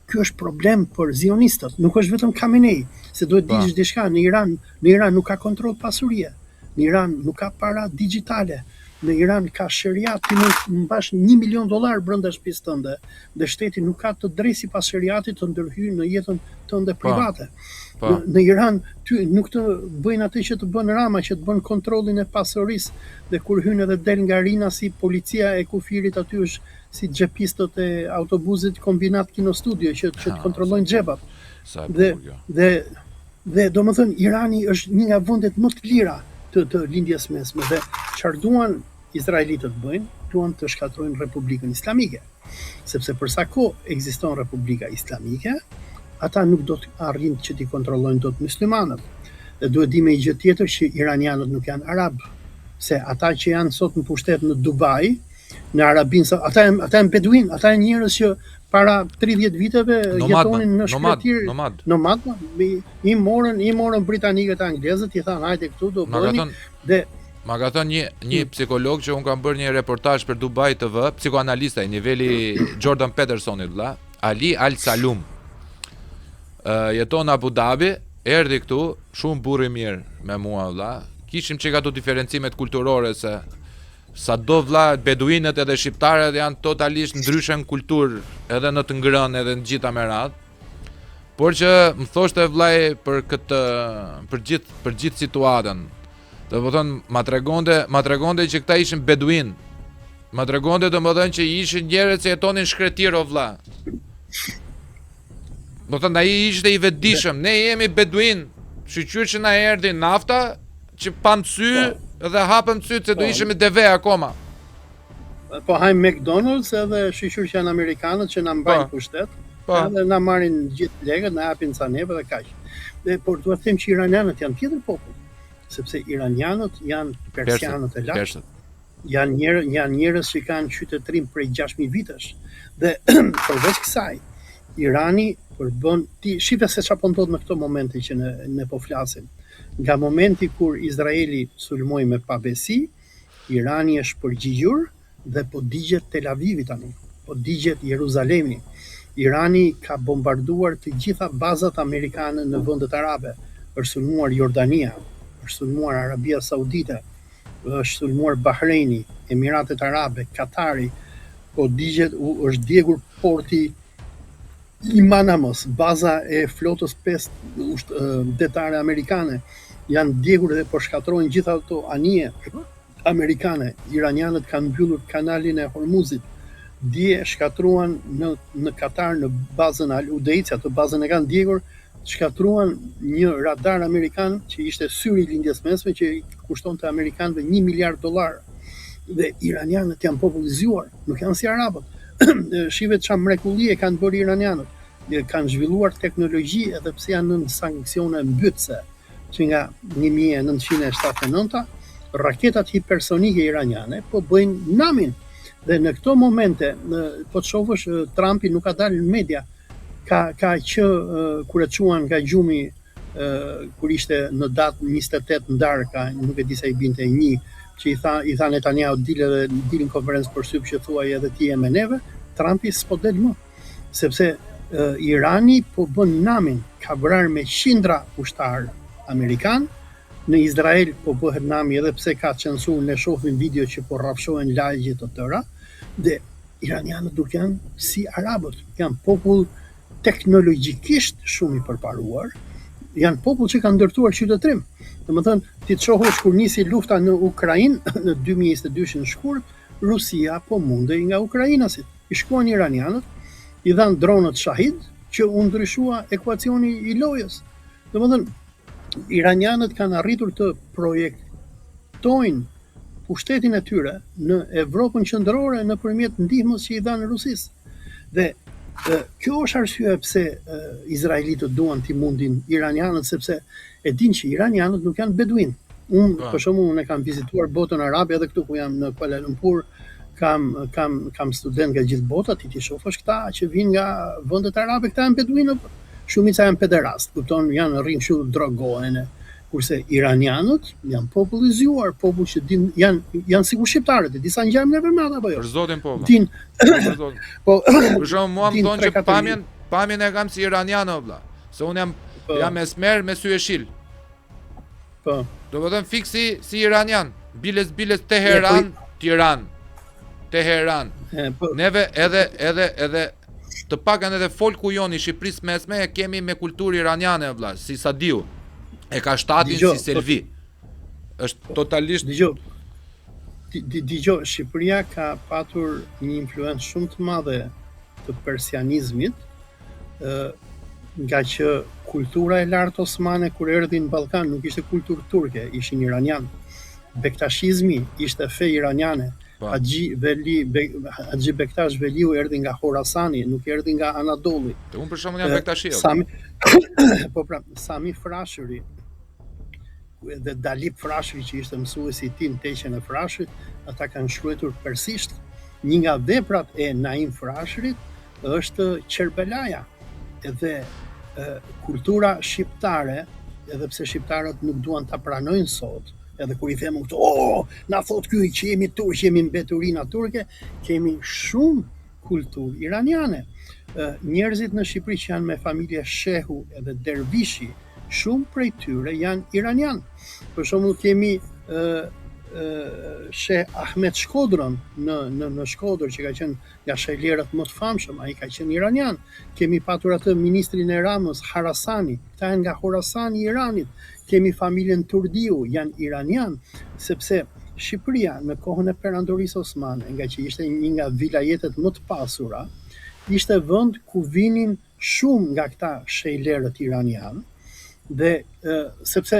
ky është problem për zionistët, nuk është vetëm Khamenei, se duhet dish diçka, në Iran nuk ka kontroll pasurie, në Iran nuk ka para digjitale, në Iran ka sheriat, ti mund të mbash $1 milion brenda shtëpisë tënde, dhe shteti nuk ka të drejtë sipas sheriatit të ndërhyjë në jetën tënde private. Në Iran ty nuk të bëjnë atë që të bën Rama, që të bën kontrollin e pasurisë, dhe kur hyn edhe del nga Rina si policia e kufirit, aty është si xhepistët e autobusit kombinat Kino Studio që të kontrollojnë xhepat. Dhe domethënë Irani është një nga vendet më të lira të lindjes mesme, dhe çfarë duan izraelitët bëjnë, duan të shkatrojnë Republikën Islamike. Sepse për sa kohë ekziston Republika Islamike, ata nuk do të arrijnë që t'i kontrollojnë dot myslimanët. Dhe duhet di me një gjë tjetër, që iranianët nuk janë arab, se ata që janë sot në pushtet në Dubai, në Arabinë, ata janë beduin, ata janë njerëz që para 30 viteve jetonin në shkretir, nomad, i morën britanikët e anglezët, i thanë hajde këtu do bëni, dhe ma ka thënë një psikolog që unë kam bërë një reportazh për Dubai TV, psikoanalista i niveli Jordan Petersonit, Ali Al Salum. Jeton në Abu Dhabi, erdhi këtu, shumë burr i mirë me mua, kishim çka ato diferencimet kulturore, se sa do beduinët edhe shqiptarët janë totalisht ndryshe në kulturë, edhe në të ngrënë, edhe në gjitha me radhë. Por që më thoshte vllai për gjithë situatën. Do të thonë, ma tregonte që këta ishin beduin. Ma tregonte domethënë që ishin njerëz që jetonin shkretir o vlla. Do të thonë, ai ishte i vetëdijshëm, ne jemi beduin, shqyr që na erdhi nafta, që pam sy dhe hapëm syt se do ishim me deve akoma. Po hajmë McDonald's edhe shqyr që janë amerikanët që na mbajnë pushtet, edhe na marrin gjithë lekët, na japin ca neve dhe kaq. Por duhet të them që iranianët janë tjetër popull, sepse iranianët janë persianët e lashtë. Janë njerëz që kanë qytetërim prej 6000 vitesh. Dhe përveç kësaj, Irani shife se çfarë po ndodh në këto momente që ne po flasim. Nga momenti kur Izraeli sulmoi me pabesi, Irani është përgjigjur dhe po digjet Tel Avivi tani, po digjet Jeruzalemi. Irani ka bombarduar të gjitha bazat amerikane në vendet arabe. Është sulmuar Jordania, është sulmuar Arabia Saudite, është sulmuar Bahreini, Emiratet Arabe, Katari, po digjet është djegur porti i Manamos, baza e flotës 5 detare amerikane, janë djegur dhe po shkatrojnë gjitha ato anije amerikane. Iranianët kanë mbyllur kanalin e Hormuzit, dje shkatruan në Katar, në bazën Al Udeid, ato bazën e kanë djegur, shkatruan një radar amerikan që ishte syri i lindjes mesme, që kushtonte amerikanëve $1 miliard. Dhe iranianët janë popullizjuar, nuk janë si arabët. Shive çfarë mrekullie kanë bërë iranianët. Kanë zhvilluar teknologji edhe pse janë në sanksione mbytëse, që nga 1979 raketat hipersonike iraniane po bëjnë namin. Dhe në këto momente, po të shohësh, Trumpi nuk ka dalë në media, ka që kur e quan nga gjumi kur ishte në datë 28 ndarka, nuk e di sa i binte 1, që i tha Netanyahu dil në konferencë për syp që thuaj edhe ti e me neve, Trumpi s'po del më, sepse Irani po bën namin, ka vrarë me qindra ushtar amerikan, në Izrael po bëhet nami edhe pse ka censur, ne shohim video që po rrafshohen lagje të tëra, dhe iranianët nuk janë si arabët, janë popull teknologjikisht shumë i përparuar, janë popull që kanë ndërtuar qytetërim. Domethënë, ti të shohësh kur nisi lufta në Ukrainë në 2022 në shkurt, Rusia po mundej nga ukrainasit. I shkuan iranianët, i dhanë dronët Shahid që u ndryshua ekuacioni i lojës. Domethënë, iranianët kanë arritur të projektojnë pushtetin e tyre në Evropën qendrore nëpërmjet ndihmës që i dhanë Rusisë. Dhe kjo është arsyeja pse izraelitët duan t'i mundin iranianët, sepse e din që iranianët nuk janë beduin. Unë për shembull unë kam vizituar botën arabe edhe këtu ku jam në Kuala Lumpur, kam student nga gjithë bota, ti shohësh këta që vinë nga vendet arabe, këta janë beduinë, shumica janë pederast, kupton, janë rrinë kështu drogohen. Kurse iranianët janë popull i zgjuar, popull që janë sikur shqiptarët, disa ngjarje neve me ata apo jo. Për zotin po. Din. Po, për shembull mua më thonë që pamjen e kam si iranian o vlla. Se unë jam esmer me sy e shil. Po. Do të thënë fiksi si iranian, biles Teheran, Tiranë. Teheran. Neve edhe të paktën edhe folku jon i Shqipërisë mesme e kemi me kulturë iraniane vlla, si Sadiu. E ka shtatin si Selvi. Është totalisht Dgjoj, Shqipëria ka patur një influencë shumë të madhe të persianizmit, nga që kultura e lartë osmane kur erdhi në Ballkan nuk ishte kulturë turke, ishin iranian. Bektashizmi ishte fe iraniane. Haxhi Bektash Veliu erdhi nga Khorasani, nuk erdhi nga Anadolli. Unë për shembull jam Bektashi. Sami Frashëri dhe Dalip Frashëri që ishte mësuesi i tij në teqen e Frashërit, ata kanë shkruar persisht. Një nga veprat e Naim Frashërit është Qerbelaja. Edhe kultura shqiptare, edhe pse shqiptarët nuk duan ta pranojnë sot, edhe kur i them këto, na thot ky që jemi turq, jemi mbeturina turke, kemi shumë kulturë iraniane. Njerëzit në Shqipëri që janë me familje shehu edhe dervishi, shumë prej tyre janë iranian. Për shembull kemi Sheh Ahmet Shkodrën në Shkodër që ka qenë nga shehlerët më të famshëm, ai ka qenë iranian. Kemi patur atë ministrin e Ramës, Harasani, këta janë nga Khorasani i Iranit. Kemi familjen Turdiu, janë iranian, sepse Shqipëria në kohën e perandorisë osmane, nga që ishte një nga vilajetet më të pasura, ishte vend ku vinin shumë nga këta shehlerët iranian, dhe sepse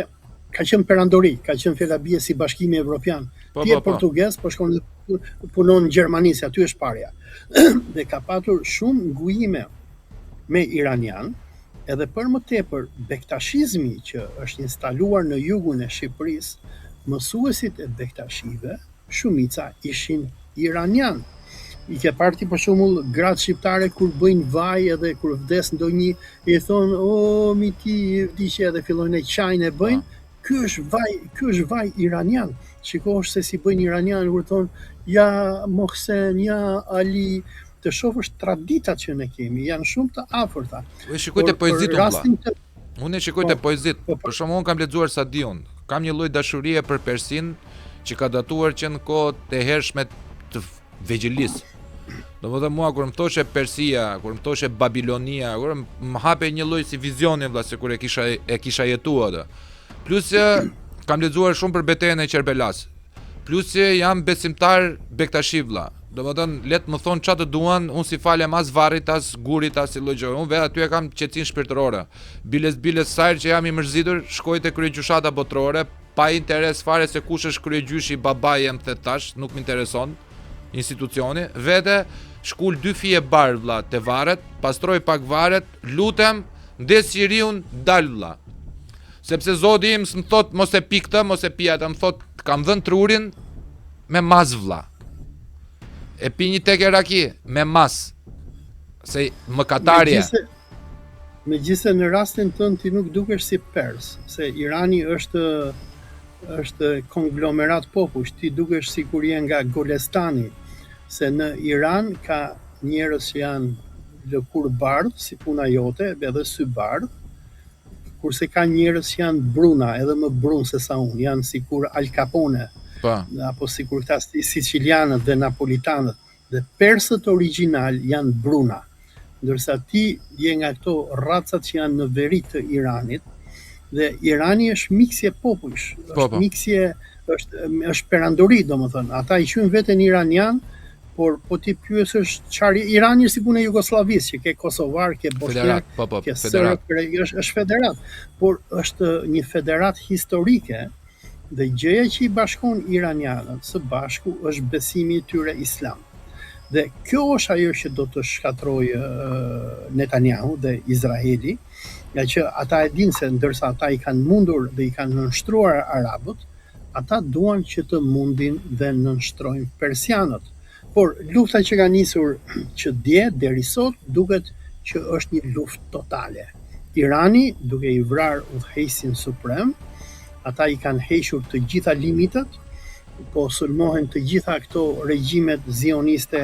ka qenë perandori, ka qenë fjellabie si Bashkimi Evropian. Ti je portugez, po shkon punon në Gjermani, se aty është parja. Dhe ka patur shumë ngujime me iranian, edhe për më tepër bektashizmi që është instaluar në jugun e Shqipërisë, mësuesit e bektashive, shumica ishin iranian. I ke parti për shembull gratë shqiptare kur bëjnë vaj edhe kur vdes ndonjë, i thonë, mi ti vdiqe, edhe fillojnë e qajnë e bëjnë. Ky është vaj iranian. Shikosh se si bëjnë iranian, kur thonë, ja Mohsen, ja Ali, të shohësh traditat që ne kemi, janë shumë të afërta. Unë shikoj te poezit Unë shikoj te poezit. Për shembull, unë kam lexuar Sadiun. Kam një lloj dashurie për Persin që ka datuar që në kohët të hershme të Vegjelis. Domethënë mua kur më thoshe Persia, kur më thoshe Babilonia, kur më hape një lloj si vizioni vëlla se kur e kisha jetuar atë. Plus kam lexuar shumë për betejën e Qerbelas. Plus jam besimtar Bektashi vëlla. Domethënë le të më thon çfarë të duan, unë si falem as varrit, as gurit, as lloj gjë. Unë vetë aty e kam qetësinë shpirtërore. Biles sajr që jam i mërzitur, shkoj te kryegjyshata botërore, pa interes fare se kush është kryegjyshi, babai jam the tash, nuk më intereson institucioni. Vete shkul 2 fije bar vëlla te varret, pastroj pak varret, lutem, ndes Siriun dal vëlla. Sepse Zoti im më thot mos e pi këtë, mos e pi atë, më thot kam dhënë trurin me mas vlla. E pi një tek e raki me mas. Se mëkatarje. Megjithëse në rastin tënd ti nuk dukesh si pers, se Irani është konglomerat popullsh, ti dukesh sikur je nga Golestani, se në Iran ka njerëz që janë lëkur bardh, si puna jote, edhe sy bardh, kurse ka njerëz që janë bruna, edhe më brun se sa unë, janë sikur Al Capone, apo sikur këta sicilianët dhe napolitanët, dhe persët origjinal janë bruna, ndërsa ti je nga këto racat që janë në veri të Iranit, dhe Irani është miksje popullsh, është miksje, është perandori, domethënë, ata i quajnë veten iranian, por po ti pyesësh çfarë Irani është si punë e Jugosllavisë, që ke kosovar, ke bosnjak, ke serb, është federat, por është një federat historike dhe gjëja që i bashkon iranianët së bashku është besimi i tyre islam. Dhe kjo është ajo që do të shkatrojë Netanyahu dhe Izraeli, nga që ata e dinë se ndërsa ata i kanë mundur dhe i kanë nënshtruar arabët, ata duan që të mundin dhe nënshtrojnë persianët. Por lufta që ka nisur që dje deri sot duket që është një luftë totale. Irani duke i vrarë udhëheqësin suprem, ata i kanë hequr të gjitha limitet, po sulmohen të gjitha këto regjimet zioniste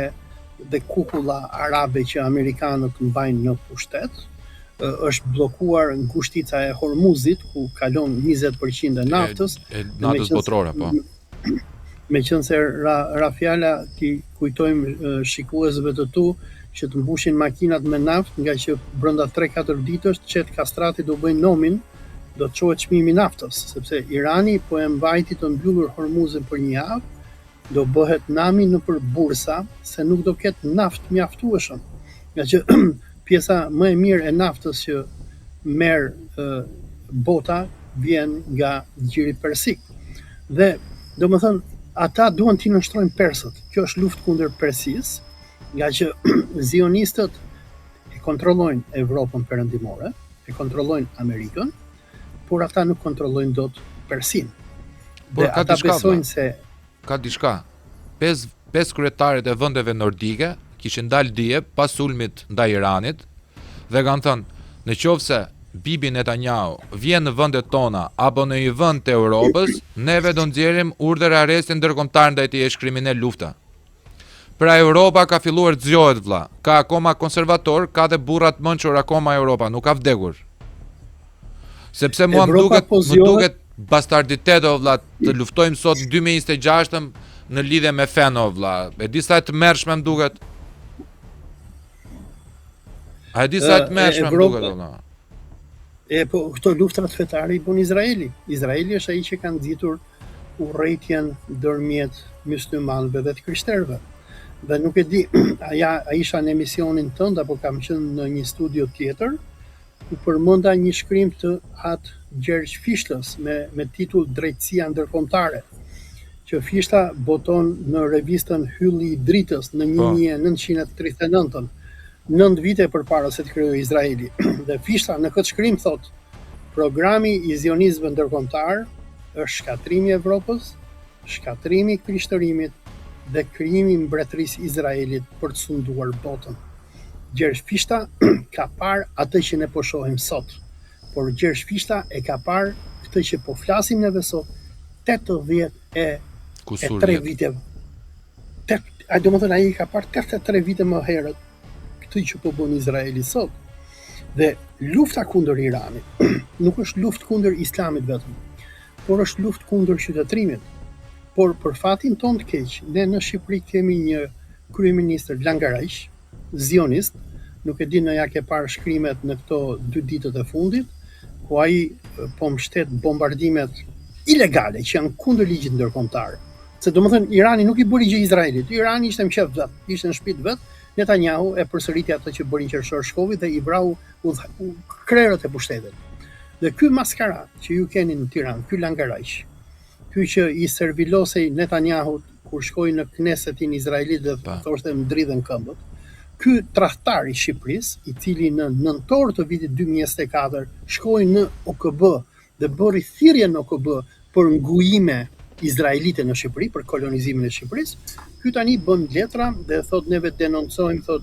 dhe kukulla arabe që amerikanët mbajnë në pushtet. Është bllokuar ngushtica e Hormuzit, ku kalon 20% e naftës. Naftës botërore, po. Meqense ra fjala ti kujtojmë shikuesve të tu që të mbushin makinat me naftë, nga që brenda 3-4 ditësh qet kastrati do bëjnë nomin, do të çohet çmimi i naftës, sepse Irani po e mbajti të mbyllur Hormuzin për një javë, do bëhet nami nëpër bursa se nuk do ketë naftë mjaftueshëm. Nga që pjesa më e mirë e naftës që merr bota vjen nga gjiri persik. Dhe domethënë ata duan t'i nënshtrojnë persët. Kjo është luftë kundër Persisë, nga që zionistët e kontrollojnë Evropën perëndimore, e kontrollojnë Amerikën, por ata nuk kontrollojnë dot Persin. Por dhe ata besojnë se ka diçka. Pesë kryetaret e vendeve nordike kishin dalë dje pas sulmit ndaj Iranit dhe kanë thënë, në qoftë se Bibi Netanyahu vjen në vendet tona apo në një vend të Europës, neve do nxjerrim urdhër arresti ndërkombëtar ndaj tij, është kriminal lufta. Pra Europa ka filluar të zgjohet vlla. Ka akoma konservator, ka dhe burrat mençur akoma Europa, nuk ka vdekur. Sepse mua më duket bastarditet o vlla, të luftojmë sot në 2026 në lidhje me fen o vlla. E di sa të mërshme më duket. A e di sa të mërshme më duket vlla. Po këto luftrat fetare i bën Izraeli. Izraeli është ai që ka nxitur urrëtitjen ndërmjet myslimanëve dhe të krishterëve. Dhe nuk e di, a isha në emisionin tënd apo kam qenë në një studio tjetër, ku përmenda një shkrim të atë Gjergj Fishtlës me titull Drejtësia ndërkombëtare, që Fishta boton në revistën Hylli i Dritës në 1939, 9 vite përpara se të krijojë Izraeli. Dhe Fishta në këtë shkrim thot, programi i zionizmit ndërkombëtar është shkatrimi i Evropës, shkatrimi i krishterimit dhe krijimi i mbretërisë Izraelit për të sunduar botën. Gjergj Fishta ka parë atë që ne po shohim sot, por Gjergj Fishta e ka parë këtë që po flasim neve sot 83 vite. Domethënë ai ka parë 83 vite më herët këtë që po bën Izraeli sot. Dhe lufta kundër Iranit nuk është luftë kundër Islamit vetëm, por është luftë kundër qytetërimit. Por për fatin tonë të keq, ne në Shqipëri kemi një kryeministër Langaraq, zionist, nuk e di në ja ke parë shkrimet në këto 2 ditët e fundit, ku ai po mbështet bombardimet ilegale që janë kundër ligjit ndërkombëtar. Se domethënë Irani nuk i bëri gjë Izraelit, Irani ishte në qef vet, ishte në shtëpi vet. Netanyahu e përsëriti atë që bëri qershor shkovi dhe i vrau krerët e pushtetit. Dhe ky maskara që ju keni në Tiranë, ky Langaraq, ky që i servilosej Netanyahu kur shkoi në Knesetin izraelit dhe thoshte më dridhen këmbët, ky tradhtar i Shqipërisë, i cili në nëntor të vitit 2024 shkoi në OKB dhe bëri thirrje në OKB për ngujime izraelite në Shqipëri për kolonizimin e Shqipërisë. Ky tani bën letra dhe thot neve denoncojmë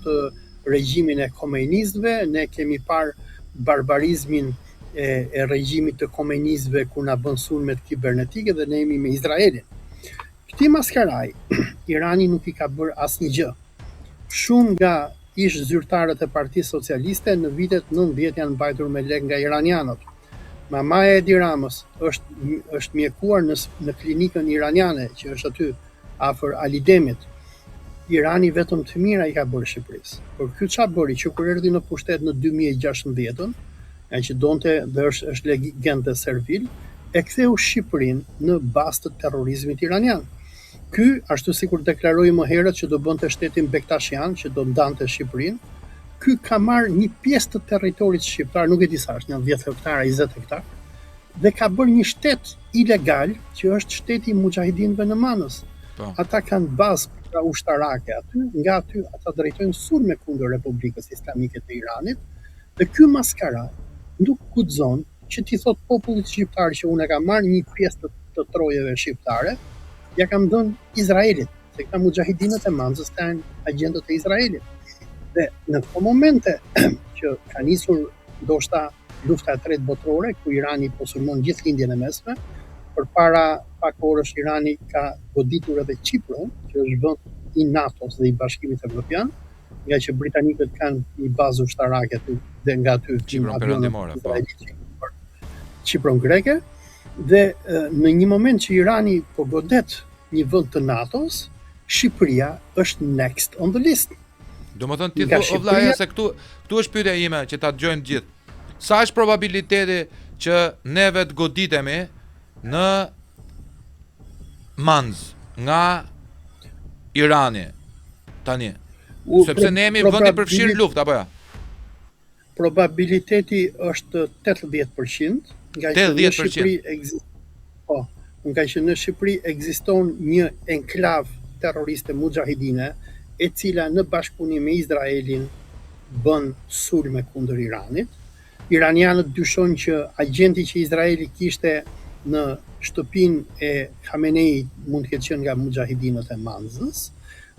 regjimin e komenistëve, ne kemi parë barbarizmin e regjimit të komenistëve ku na bën sulmet kibernetike dhe ne jemi me Izraelin. Këti maskaraj, Irani nuk i ka bërë asnjë gjë. Shumë nga ish zyrtarët e Partisë Socialiste në vitet 90 janë mbajtur me lek nga iranianët. Mamaja e Edi Ramës është mjekuar në klinikën iraniane që është aty afër Alidemit. Irani vetëm të mira i ka bërë Shqipërisë. Por ky çfarë bëri që kur erdhi në pushtet në 2016-ën, që donte dhe është legende servil, e ktheu Shqipërinë në bazë të terrorizmit iranian. Ky, ashtu sikur deklaroi më herët që do bënte shtetin Bektashian, që do ndante Shqipërinë, ky ka marrë një pjesë të territorit shqiptar, nuk e di sa është, 10 hektar, 20 hektar, dhe ka bërë një shtet ilegal që është shteti i Mujahidinëve në Manës. Ata kanë bazë ushtarake aty, nga aty ata drejtojnë sulme kundër Republikës Islamike të Iranit, dhe ky maskara nuk guxon që t'i thot popullit shqiptar që unë e kam marrë një pjesë të trojeve shqiptare, ja kam dhënë Izraelit, se këta mujahidinët e Manzës janë agjentët e Izraelit. Dhe në këto momente që ka nisur ndoshta lufta e tretë botërore, ku Irani po sulmon gjithë lindjen e mesme, përpara pak orësh Irani ka goditur edhe Çiprin, që është vend i NATO-s dhe i Bashkimit Evropian, nga që britanikët kanë një bazë ushtarake aty dhe nga aty Çipron perëndimore, po. Çipron greke, dhe në një moment që Irani po godet një vend të NATO-s, Shqipëria është next on the list. Domethënë ti thua o vllaja se këtu është pyetja ime që ta dëgjojnë gjithë. Sa është probabiliteti që neve të goditemi në Manz nga Irani tani? Sepse ne jemi vend i përfshirë luftë apo ja? Probabiliteti është 80%, nga që në Shqipëri nga që në Shqipëri ekziston një enklav terroriste mujahidine, e cila në bashkëpunim me Izraelin bën sulme kundër Iranit. Iranianët dyshojnë që agjenti që Izraeli kishte në shtëpinë e Khamenei mund të ketë qenë nga mujahidinët e Manzës,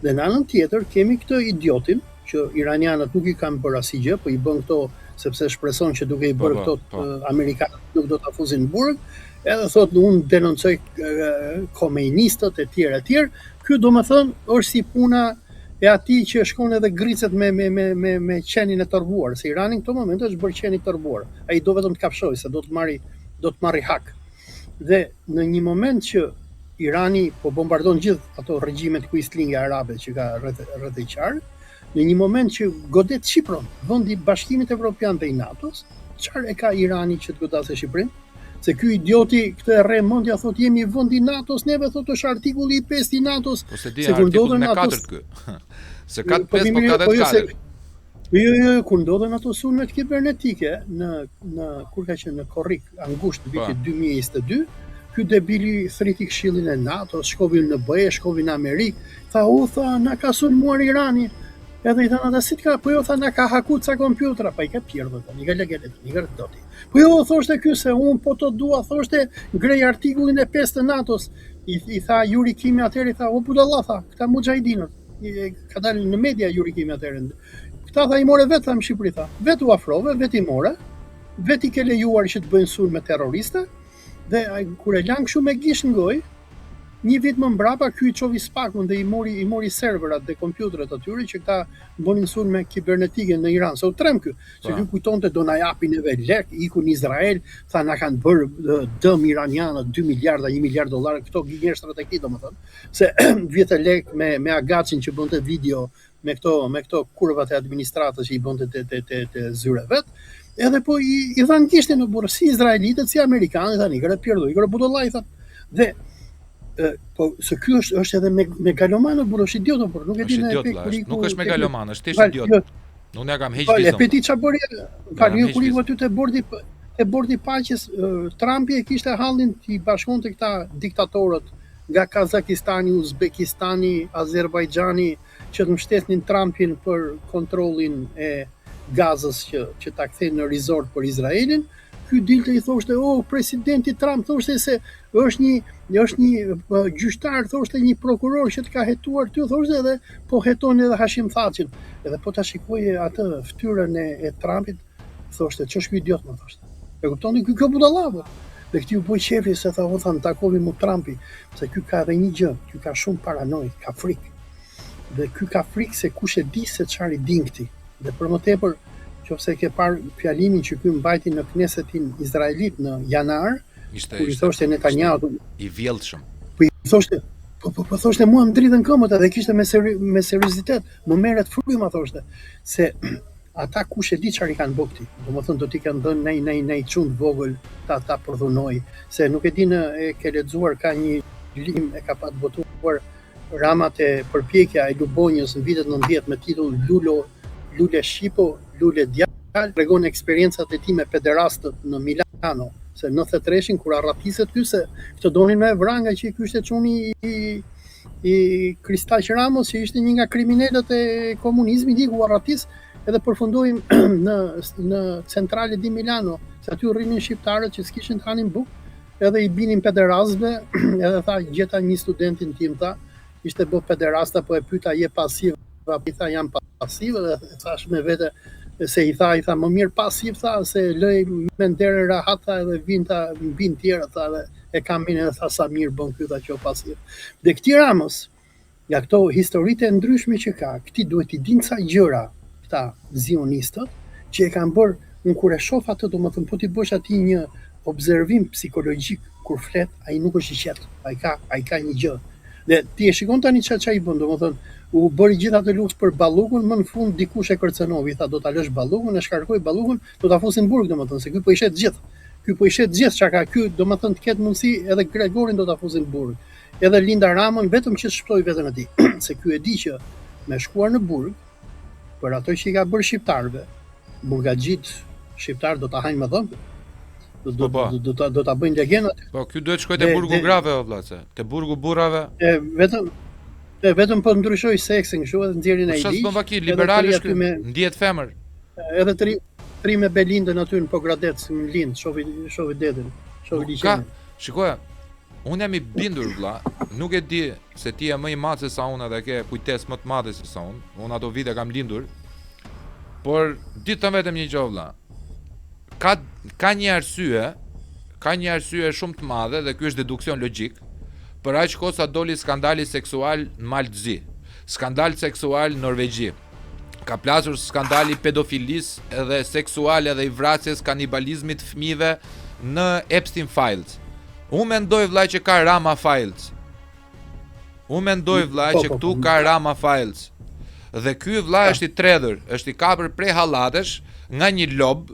dhe në anën tjetër kemi këtë idiotin që iranianët nuk i kanë bërë asgjë, po i bën këto sepse shpreson që duke i bërë këto amerikanët nuk do ta fuzin në burg, edhe thotë unë denoncoj komenistët e tjerë. Ky domethënë është si puna e atij që shkon edhe gricet me qenin e tërbuar, se Irani në këto momente është bërë qeni i tërbuar. Ai do vetëm të kafshojë, se do të marri hak. Dhe në një moment që Irani po bombardon gjithë ato regjimet kuislinge arabe që ka rreth e qarë, në një moment që godet Çipron, vendi i Bashkimit Evropian dhe i NATO-s, çfarë e ka Irani që të godasë Shqipërinë? Se ky idioti këtë e rre mendja thotë jemi vend i NATO-s, neve thotë është artikulli i 5 i NATO-s. Po se di artikullin e 4 ky. Se ka 5 po ka 4. Jo, kur ndodhen ato sulmet kibernetike në kur ka qenë në korrik angusht vitit 2022, ky debili thriti këshillin e NATO-s, shkovi në BE, shkovi në Amerikë, tha na ka sulmuar Irani. Edhe i thënë ata si ka, po jo tha na ka haku ca kompjutra, pa i ka pjerdhë, i ka legelet, i ka rëdoti. Po jo, thoshte ky se unë po të dua, thoshte grej artikullin e 5 të NATO-s. I tha Yuri Kimi atëherë, i tha, o budalla, tha, këta mujahidinët. Ka dalë në media Yuri Kimi atëherë. Këta tha i more vetë, tha në Shqipëri, tha. Vetë u afrove, vetë i more, vetë i ke lejuar që të bëjnë sulme terroriste, dhe kur e lanë kështu me gish në gojë, një vit më mbrapa ky i çovi spakun dhe i mori serverat dhe kompjuterat atyre që këta bënin sulme kibernetike në Iran. Se u trem ky, se ky kujtonte do na japin neve lek, iku në Izrael, tha na kanë bërë dëm iranianët 2 miliarda, 1 miliard dollar, këto gjeshtrat e këtij domethënë, se vjetë lek me Agacin që bënte video me këto kurvat e administratës që i bënte te zyre vet. Edhe po i dhan gishtin në burrë si izraelitët, si amerikanët, tani kanë pjerdu, i kanë budollaj tha. Dhe po se ky është edhe megaloman, burrë, është idiot, por nuk e di ne nuk është megaloman, është thjesht idiot. Unë kam heq vizon. Po, e peti çfarë bëri? Kuriku aty te bordi paqes, Trumpi e kishte hallin t'i bashkonte këta diktatorët nga Kazakistani, Uzbekistani, Azerbajxhani që të mbështetnin Trumpin për kontrollin e Gazës që ta kthejnë në resort për Izraelin. ky dilte i thoshte, presidenti Trump thoshte se është një gjyqtar, thoshte një prokuror që të ka hetuar ty, thoshte edhe po heton edhe Hashim Thacin. Edhe po ta shikoje atë fytyrën e Trumpit, thoshte ç'është ky idiot, më thoshte. E kuptoni, ky budallavo. Dhe këti u boj qefi se thanë takovi mu Trumpi, se ky ka edhe një gjë, ky ka shumë paranoid, ka frikë. Dhe ky ka frikë se kush e di se çfarë i din këtij. Dhe për më tepër, nëse ke parë fjalimin që ky mbajti në Knesetin izraelit në janar, kur i thoshte Netanyahu i vjellshëm. Po i thoshte, po thoshte mua më dridhen këmbët dhe kishte me seriozitet, më merret fryma thoshte, se ata kush e di çfarë i kanë bërë këtij. Domethënë do t'i kanë dhënë nei çund vogël ta përdhunoj, se nuk e di e ke lexuar ka një lim e ka pat botuar ramat e përpjekja e Lubonjës në vitet 90 me titull Lule Shqipo, Lule Djalë, tregon eksperiencat e tij me pederastët në Milano, se në 93-shin kur arratiset ky se këtë donin me vranga që ky ishte çuni i Kristaq Ramos, që ishte një nga kriminalët e komunizmit, u arratis edhe përfundoi në centrale di Milano, se aty rrinin shqiptarët që s'kishin të hanin bukë, edhe i binin pederastëve, edhe tha gjeta një studentin tim, tha, ishte bë pederasta, po e pyeta je pasiv, i tha jam pasiv, dhe thash me vete se i tha më mirë pasiv, tha, se lëj me ndere rahat, tha, edhe vin tjera, tha, dhe e kam minë edhe tha sa mirë bën ky, tha që pasiv. Dhe këti Ramos, nga këto historitë e ndryshme që ka, këti duhet i dinë ca gjëra, këta zionistët, që e kanë bërë, unë kur e shoh atë, domethënë po ti bësh atij një observim psikologjik kur flet, ai nuk është i qetë, ai ka një gjë. Dhe ti e shikon tani ç'a i bën, domethënë u bëri gjithë atë luftë për Ballukun, më në fund dikush e kërcënovi, tha do ta lësh Ballukun, e shkarkoi Ballukun, do ta fusin burg, domethënë se ky po i shet gjithë. Ky po i shet gjithë çka ka ky, domethënë të ketë mundësi edhe Gregorin do ta fusin burg. Edhe Linda Ramën vetëm që shpëtoi veten e tij, se ky e di që me shkuar në burg për ato që i ka bërë shqiptarëve, burgaxhit shqiptar do ta hajnë më dhëmbë. Do ta bëjnë legjenda. Po ky duhet shkojë te burgu grave o vllace, te burgu burrave. Vetëm po ndryshoj seksin, kështu edhe nxjerrin ai ligjë. Çfarë bën liberalisht ky? Ndihet femër. Edhe tri me Belindën aty në Pogradec, në Lind, shohi dedin, shohi liçen. Shikoja, unë jam i bindur vlla, nuk e di se ti je më i madh se sa unë dhe ke kujtesë më të madhe se sa unë. Unë ato vite kam lindur. Por ditën vetëm një gjë vlla. Ka një arsye shumë të madhe dhe ky është deduksion logjik. Për aq kohë sa doli skandali seksual në Maltëzi, skandal seksual në Norvegji. Ka plasur skandali pedofilisë edhe seksuale dhe i vrasjes kanibalizmit fëmijëve në Epstein Files. Unë mendoj vllai që ka Rama Files. Këtu ka Rama Files. Dhe ky vllai është i tredhur, është i kapur prej hallatesh nga një lob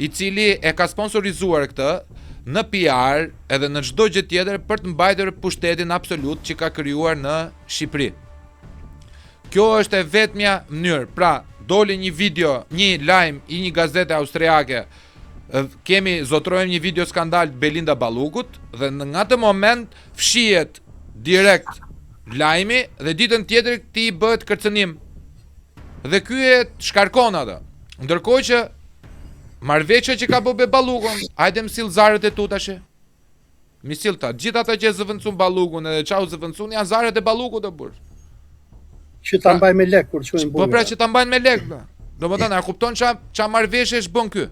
i cili e ka sponsorizuar këtë në PR edhe në çdo gjë tjetër për të mbajtur pushtetin absolut që ka krijuar në Shqipëri. Kjo është e vetmja mënyrë. Pra, doli një video, një lajm i një gazete austriake. Kemi zotrojmë një video skandal të Belinda Ballukut dhe nga atë moment fshihet direkt lajmi dhe ditën tjetër këtij bëhet kërcënim. Dhe ky e shkarkon atë. Ndërkohë që marrëveshja që ka bërë Ballukun, hajde msill zarët e tu tash. Misil ta, gjithë ata që zëvendësun Ballukun edhe çau zëvendësun janë zarët e Ballukut të burr. Që ta mbaj me lek kur çojnë burr. Po pra që ta mbajnë me lek. Domethënë, a kupton ç'a marrëveshjesh bën ky?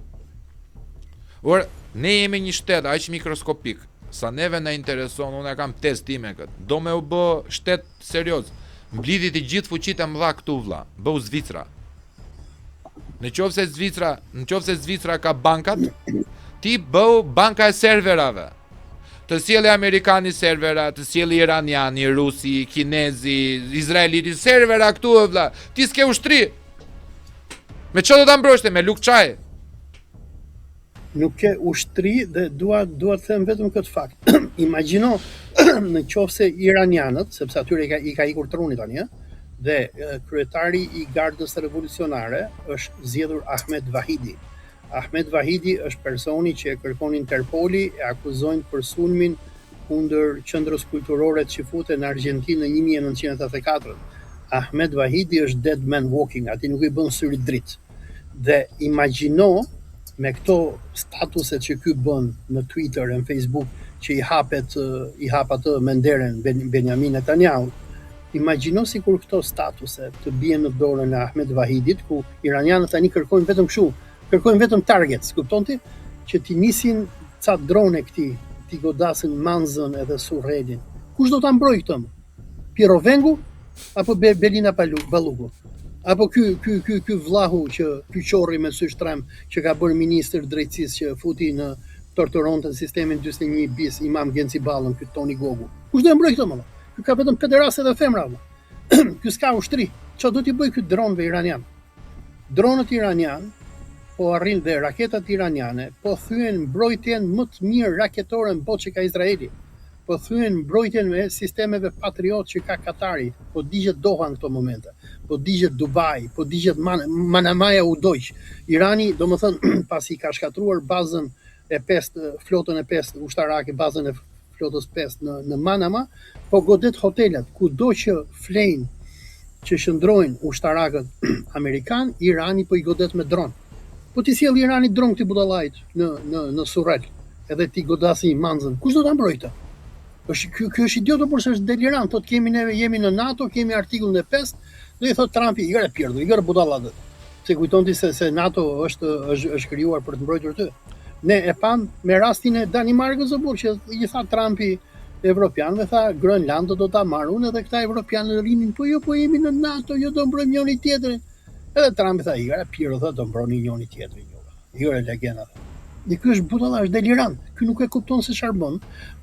Or, ne jemi një shtet aq mikroskopik. Sa neve na intereson, unë kam test time kët. Do me u bë shtet serioz. Mblidhi të gjithë fuqitë e mëdha këtu vlla, bëu Zvicra. Në qoftë se Zvicra ka bankat, ti bëu banka e serverave. Të sjellë amerikani servera, të sjellë iraniani, rusi, kinezi, izraeliti servera këtu vlla. Ti s'ke ushtri. Me çfarë do ta mbroshte me luk çaj? Nuk ke ushtri dhe dua të them vetëm këtë fakt. Imagjino në qoftë se iranianët, sepse atyre i ka ikur truni tani, dhe kryetari i Gardës Revolucionare është zgjedhur Ahmed Vahidi. Ahmed Vahidi është personi që e kërkon Interpoli e akuzojnë për sulmin kundër qendrës kulturore të Çifute në Argjentinë në 1984. Ahmed Vahidi është dead man walking, aty nuk i bën syri dritë. Dhe imagjino me këto statuset që ky bën në Twitter e në Facebook që i hap atë me nderen Benjamin Netanyahu, imagjino sikur këto statuse të bien në dorën e Ahmed Vahidit, ku iranianët tani kërkojnë vetëm kështu, kërkojnë vetëm targets, kupton ti? Që ti nisin ca drone këti, ti godasin Manzën edhe Surrelin. Kush do ta mbrojë këtë? Piero Vengu apo Belina Balluku? Apo ky vllahu që ky qorri me sy shtrem që ka bërë ministër drejtësisë që futi në torturonte në sistemin 41 bis Imam Genci Ballën, ky Toni Gogu. Kush do e mbrojë këtë më? Ky ka vetëm pederastë dhe femra. Ky s'ka ushtri. Çfarë do t'i bëj ky dronëve iranian? Dronët iranian po arrin dhe raketat iraniane po thyen mbrojtjen më të mirë raketore në botë që ka Izraeli. Po thyen mbrojtjen me sistemeve Patriot që ka Katari, po digjet Doha në këto momente, po digjet Dubai, po digjet Manamaja u dojq. Irani, domethënë, pasi ka shkatruar bazën e 5, flotën e 5 ushtarake, bazën e flotës 5 në Manama, po godet hotelet, kudo që flejnë që shëndrojnë ushtarakët amerikan, Irani po i godet me dron. Po ti sjell Irani dron këtij budallajt në Surrel, edhe ti godasi Manzën. Kush do ta mbrojë këtë? Ky është idiotë, por është delirant. Thotë jemi në NATO, kemi artikullin e 5, do i thotë Trumpi, i gjëra pierdu, i gjëra budallat. Se kujton ti se NATO është krijuar për të mbrojtur ty. Ne e pam me rastin e Danimarkës apo që i tha Trumpi evropianëve, tha Grönland do ta marrun edhe këta evropianë rinin, po jemi në NATO, jo do mbrojmë njëri tjetrin. Edhe Trumpi tha, i gjëra pierdu, thotë do mbrojmë njëri tjetrin. I gjëra legenda. Dhe ky është budalla, është delirant. Ky nuk e kupton se çfarë bën.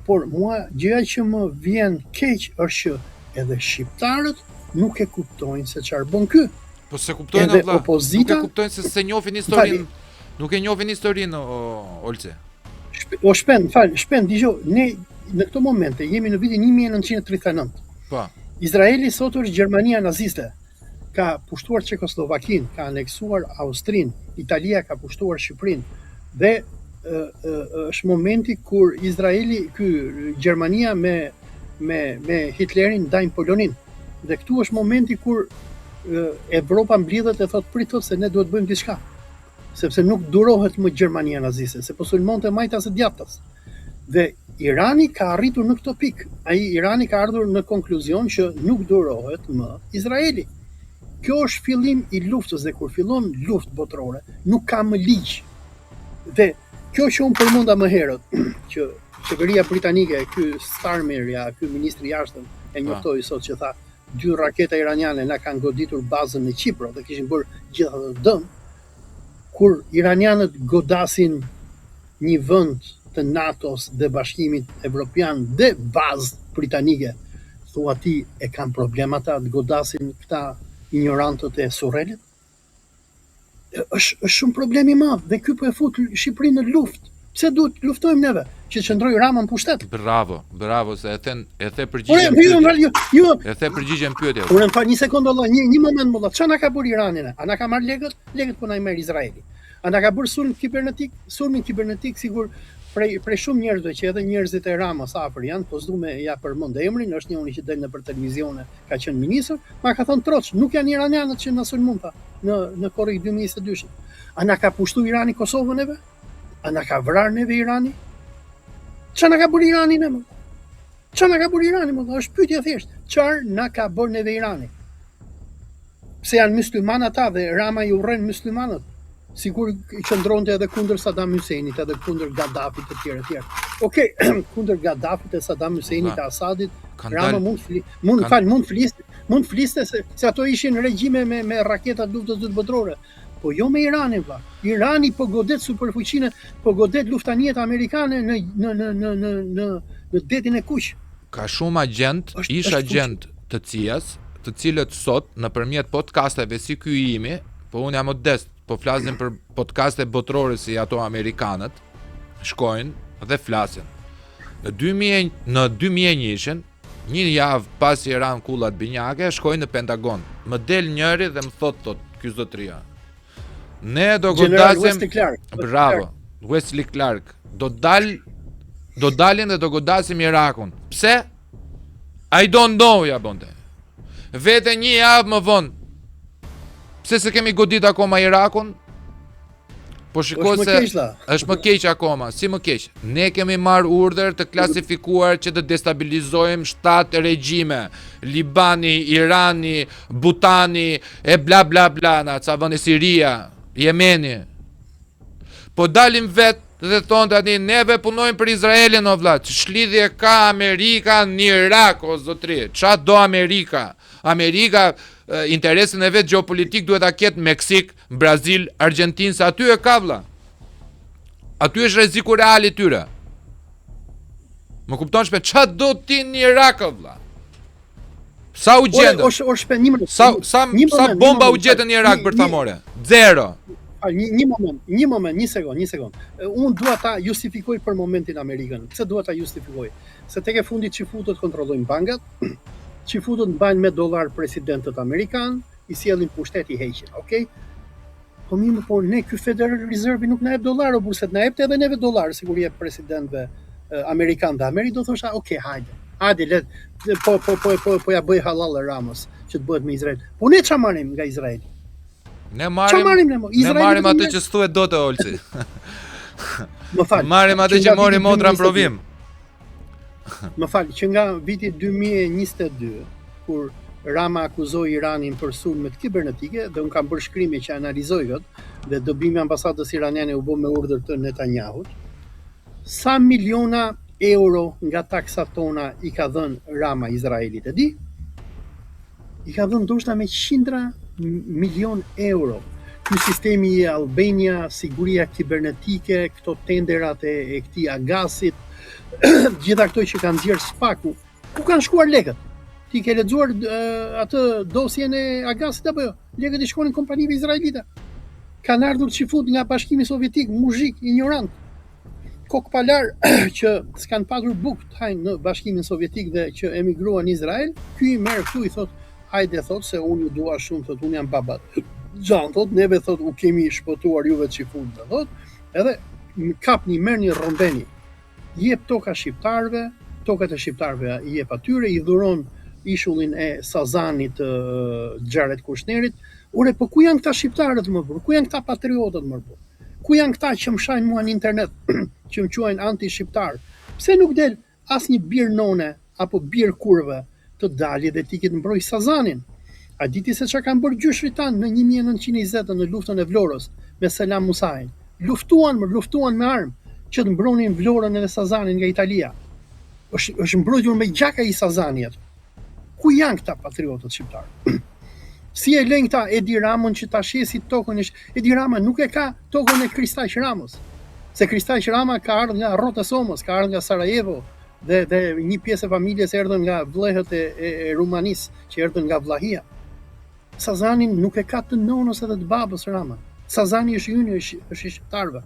Por mua gjëja që më vjen keq është që edhe shqiptarët nuk e kuptojnë se çfarë bën ky. Po se kuptojnë vëlla. Nuk e kuptojnë se njohin historinë. Nuk e njohin historinë Olce. Shpend, dëgjoj, ne në këto momente jemi në vitin 1939. Po. Izraeli sot është Gjermania naziste. Ka pushtuar Çekoslovakinë, ka aneksuar Austrinë, Italia ka pushtuar Shqipërinë. Dhe është momenti kur Izraeli, Gjermania me Hitlerin ndajnë Polonin. Dhe këtu është momenti kur Evropa mblidhet e thot se ne duhet bëjmë diçka. Sepse nuk durohet më Gjermania naziste, se po sulmonte majtas e djathtas. Dhe Irani ka arritur në këtë pikë. Irani ka ardhur në konkluzion që nuk durohet më Izraeli. Kjo është fillim i luftës, dhe kur fillon luftë botërore, nuk ka më ligj. Dhe kjo që unë përmenda më herët, që qeveria britanike, ky Starmer, ky ministri i jashtëm, e njoftoi sot që tha 2 raketa iraniane na kanë goditur bazën në Kipro dhe kishin bërë gjithë atë dëm, kur iranianët godasin një vend të NATO-s dhe Bashkimit Evropian dhe bazë britanike, thua ti e kanë problem ata të godasin këta ignorantët e Surrelit? Është shumë problem i madh dhe ky po e fut Shqipërinë në luftë. Pse duhet luftojmë neve? Që çndroj Rama në pushtet. Bravo, se e the përgjigjen. E the përgjigjen pyetjes. Unë më fal një sekondë valla, një moment valla. Çfarë na ka bërë Irani? A na ka marrë legët? Legët po na i merr Izraeli. A na ka bërë sulmin kibernetik sigur prej shumë njerëzve që edhe njerëzit e Ramës afër janë, po s'du me ja përmend emrin, është njëri që del nëpër televizione, ka qenë ministër, ma ka thënë troç, nuk janë iranianët që na sulmon ta në korrik 2022. A na ka pushtu Irani Kosovën neve? A na ka vrarë neve Irani? Çfarë na ka bërë Irani ne? Çfarë na ka bërë Irani? Është pyetje thjesht. Çfarë na ka bërë neve Irani? Pse janë mysliman ata dhe Rama i urren myslimanët? Sigur qëndronte edhe kundër Saddam Husseinit, edhe kundër Gaddafit e tjerë. Okej, kundër Gaddafit e Saddam Husseinit e Asadit, Rama mund fliste se ato ishin regjime me raketa luftës dytë botërore. Po jo me Iranin, vlla. Irani po godet superfuqinë, po godet luftanijet amerikane në detin e Kuq. Ka shumë agent, agent të CIA-s, të cilët sot nëpërmjet podcasteve si ky imi, po unë jam modest, po flasim për podcaste botërore si ato amerikanët, shkojnë dhe flasin. Në 2001-shën, një javë pas i ran kullat binjake, shkojnë në Pentagon. Më del njëri dhe më thot ky zotëria. Ne do godasim bravo, Wesley Clark. Do dalin dhe do godasim Irakun. Pse? I don't know, ja bonte. Vete një javë më vonë. Pse se kemi godit akoma Irakun? Po shiko Është më se keq, tha. është më keq akoma, si më keq. Ne kemi marrë urdhër të klasifikuar që të destabilizojmë 7 regjime. Libani, Irani, Butani, e bla bla bla, na ca vënë Siria, Jemeni. Po dalim vetë dhe thonë tani neve punojmë për Izraelin o vlla. Ç'lidhje ka Amerika në Irak o zotri? Ç'a do Amerika? Amerika interesin e vet gjeopolitik duhet ta ketë Meksik, Brazil, Argjentinë, se aty e ka vlla. Aty është rreziku real i tyre. Më kupton shpe ç'a do ti në Irak o vlla? Sa u gjetën? Sa bomba u gjetën në Irak bërthamore? Zero. Një moment, një sekond. Unë dua ta justifikoj për momentin Amerikën. Pse dua ta justifikoj? Se tek e fundit që futët kontrollojnë bankat, që futët mbajnë me dollar presidentët amerikan, i sjellin pushtet i heqin, okay? Po mirë, po ne ky Federal Reserve nuk na jep dollar, o burset na jepte edhe neve dollar, sikur jep presidentëve amerikan dhe Amerikë, do thosha, okay, hajde, po ja bëj halal Ramos që të bëhet me Izrael. Po ne ç'a marrim nga Izraeli? Ne marrim atë që s'thuhet dot e Olci. Më fal. Marrim atë që mori motra në provim. Më fal, që nga viti 2022, kur Rama akuzoi Iranin për sulmet kibernetike, dhe unë kam bërë shkrimi që analizoj këtë, dhe dobimi i ambasadës iraniane u bë me urdhër të Netanyahut, sa miliona euro nga taksat tona i ka dhënë Rama Izraelit, e di? I ka dhënë ndoshta me qindra milion euro. Ky sistemi i Albania, siguria kibernetike, këto tenderat e këtij Agasit, gjitha këto që kanë nxjerr Spaku, ku kanë shkuar lekët? Ti ke lexuar atë dosjen e Agasit apo jo? Lekët i shkonin kompanive izraelite. Kanë ardhur çifut nga Bashkimi Sovjetik, muzhik, ignorant. Kokpalar që s'kan patur bukë të hajnë në Bashkimin Sovjetik dhe që emigruan në Izrael, ky i merr këtu i thot, hajde thot se unë ju dua shumë, thot unë jam babat. Gjan thot, neve thot u kemi shpëtuar juve çifut, thot, edhe kapni, merrni rrombeni. Jep toka shqiptarëve, tokat e shqiptarëve i jep atyre, i dhuron ishullin e Sazanit të Xharet Kushnerit. Ore, po ku janë këta shqiptarët më burr? Ku janë këta patriotët më burr? Ku janë këta që më shajnë mua në internet, që më quajnë anti-shqiptar? Pse nuk del asnjë bir none apo bir kurve të dalë dhe ti këtë mbroj Sazanin? A diti se çka kanë bërë gjyshrit tanë në 1920 në luftën e Vlorës me Selam Musain? Luftuan me armë që të mbronin Vlorën edhe Sazanin nga Italia. Është mbrojtur me gjaka i Sazani atë. Ku janë këta patriotët shqiptarë? Si e lejnë këta Edi Ramon që ta shesi tokën e Edi Rama nuk e ka tokën e Kristaq Ramos. Se Kristaq Rama ka ardhur nga Rrota Somos, ka ardhur nga Sarajevo dhe një pjesë e familjes erdhën nga vllehët e Rumanisë, që erdhën nga Vllahia. Sazanin nuk e ka të nonës edhe të babës Rama. Sazani është ynë, është i shqiptarëve.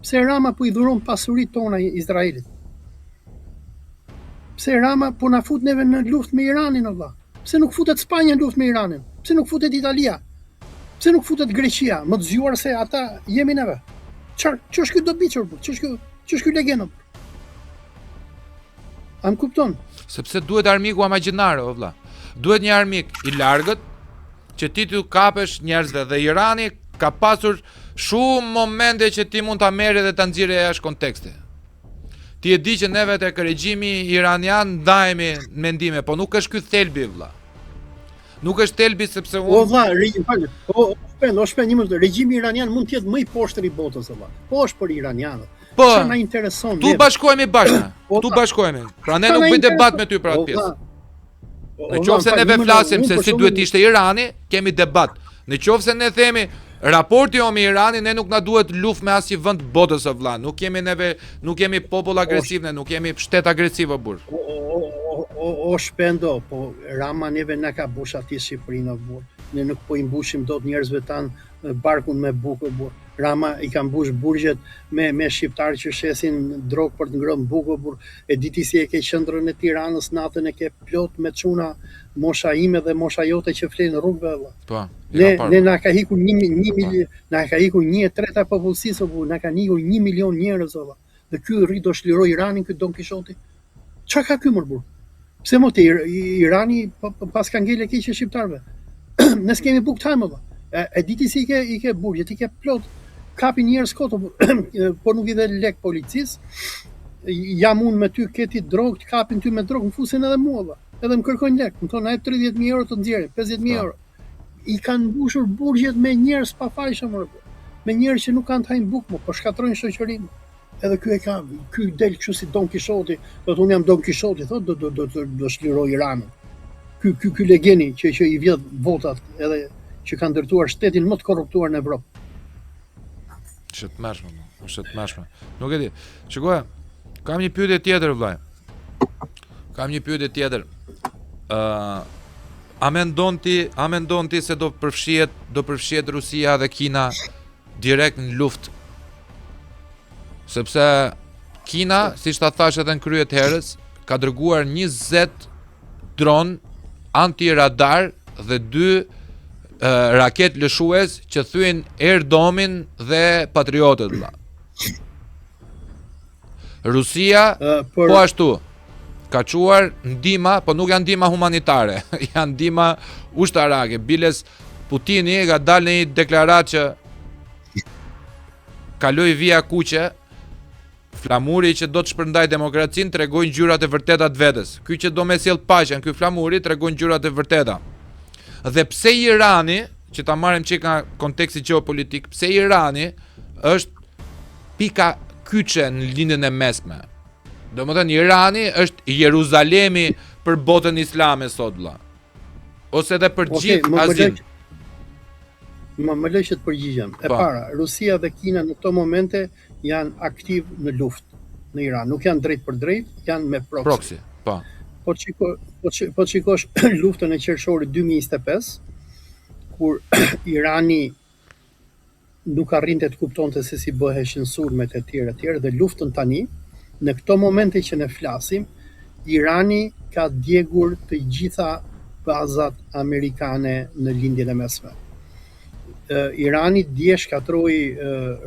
Pse Rama po i dhuron pasuritë tona Izraelit? Pse Rama po na fut neve në luftë me Iranin o vlla? Pse nuk futet Spanja në luftë me Iranin? Pse nuk futet Italia? Pse nuk futet Greqia? Më të zgjuar se ata jemi neve. Ç'është ky dobiçur? Ç'është ky legendë? A më kupton? Sepse duhet armiku imagjinare o vlla. Duhet një armik i largët që ti t'u kapesh njerëzve, dhe Irani ka pasur shumë momente që ti mund ta merre dhe ta nxjerrë jashtë konteksti. Ti e di që neve tek regjimi iranian ndajemi mendime, po nuk është ky thelbi vlla. Nuk është thelbi sepse O vlla, një minutë, regjimi iranian mund të jetë më i poshtër i botës vlla. Po është për iranianët. Po, çfarë na intereson? Tu bashkohemi bashkë. Tu bashkohemi. Prandaj nuk bëj debat me ty për atë pjesë. Në qoftë se neve flasim se si duhet ishte Irani, kemi debat. Në qoftë se ne themi raporti jo me Iranin, ne nuk na duhet luftë me asnjë vend botës o vlla. Nuk kemi popull agresiv, ne nuk kemi shtet agresiv o burr. O shpendo, po Rama neve na ka bush aty Shqipërinë o burr. Ne nuk po i mbushim dot njerëzve tan barkun me bukë o burr. Rama i ka mbush burgjet me shqiptarë që shesin drogë për të ngrënë bukë, burr. E diti si e ke qendrën e Tiranës, natën e ke plot me çuna, mosha ime dhe mosha jote që flenë rrugëve. Po. Ne na ka ikur 1 milion, na ka ikur 1/3 e popullsisë, burr, na kanë ikur 1 milion njerëz valla. Dhe ky rri do shliroj Iranin, ky Don Kishoti. Çka ka ky burr? Pse mo te Irani pas ka ngele keq shqiptarëve? Ne s'kemi bukë time valla. E diti si i ke burgjet, i ke plot. kapin njerëz koto, po nuk i dhe lek policisë. Jam unë me ty, keti drogë, të kapin ty me drogë, më fusin edhe mua, edhe më kërkojnë lek, më thonë, 30.000 euro të nxjerrin, 50.000 euro. I kanë mbushur burgjet me njerëz pa fajshëm, me njerëz që nuk kanë të hajnë bukë, po shkatrojnë shoqërinë. Edhe ky del kështu si Don Kishoti, thotë unë jam Don Kishoti, thotë do shliroj Iranin. Ky legeni që i vjedh votat edhe që kanë ndërtuar shtetin më të korruptuar në Evropë. Është të mëshme. Nuk e di. Shikoj, kam një pyetje tjetër vllai. A mendon ti se do përfshihet Rusia dhe Kina direkt në luftë? Sepse Kina, siç ta thash edhe në krye të herës, ka dërguar 20 dron anti-radar dhe 2 raket lëshues që thyen Air Domin dhe Patriotët. Rusia po ashtu ka quar ndihma, po nuk janë ndihma humanitare, janë ndihma ushtarake. Biles Putini ka dalë në një deklaratë që kaloi via kuqe, flamuri që do të shpërndaj demokracinë tregojnë gjyrat e vërteta të vetes. Ky që do me sjell paqen, ky flamuri tregojnë gjyrat e vërteta. Dhe pse Irani, që ta marrim çik nga konteksti gjeopolitik, pse Irani është pika kyçe në lindjen e mesme. Domethënë Irani është Jeruzalemi për botën islame sot vëlla. Ose edhe për gjithë Azinë. Më lej që të përgjigjem. E para, Rusia dhe Kina në këto momente janë aktiv në luftë në Iran. Nuk janë drejt për drejt, janë me proxy. Po. Po shikosh luftën e qershorit 2025, kur Irani nuk arrinte të kuptonte se si bëheshin sulmet e tjera dhe luftën tani, në këto momente që ne flasim, Irani ka djegur të gjitha bazat amerikane në lindjen e mesme. Irani dje shkatroi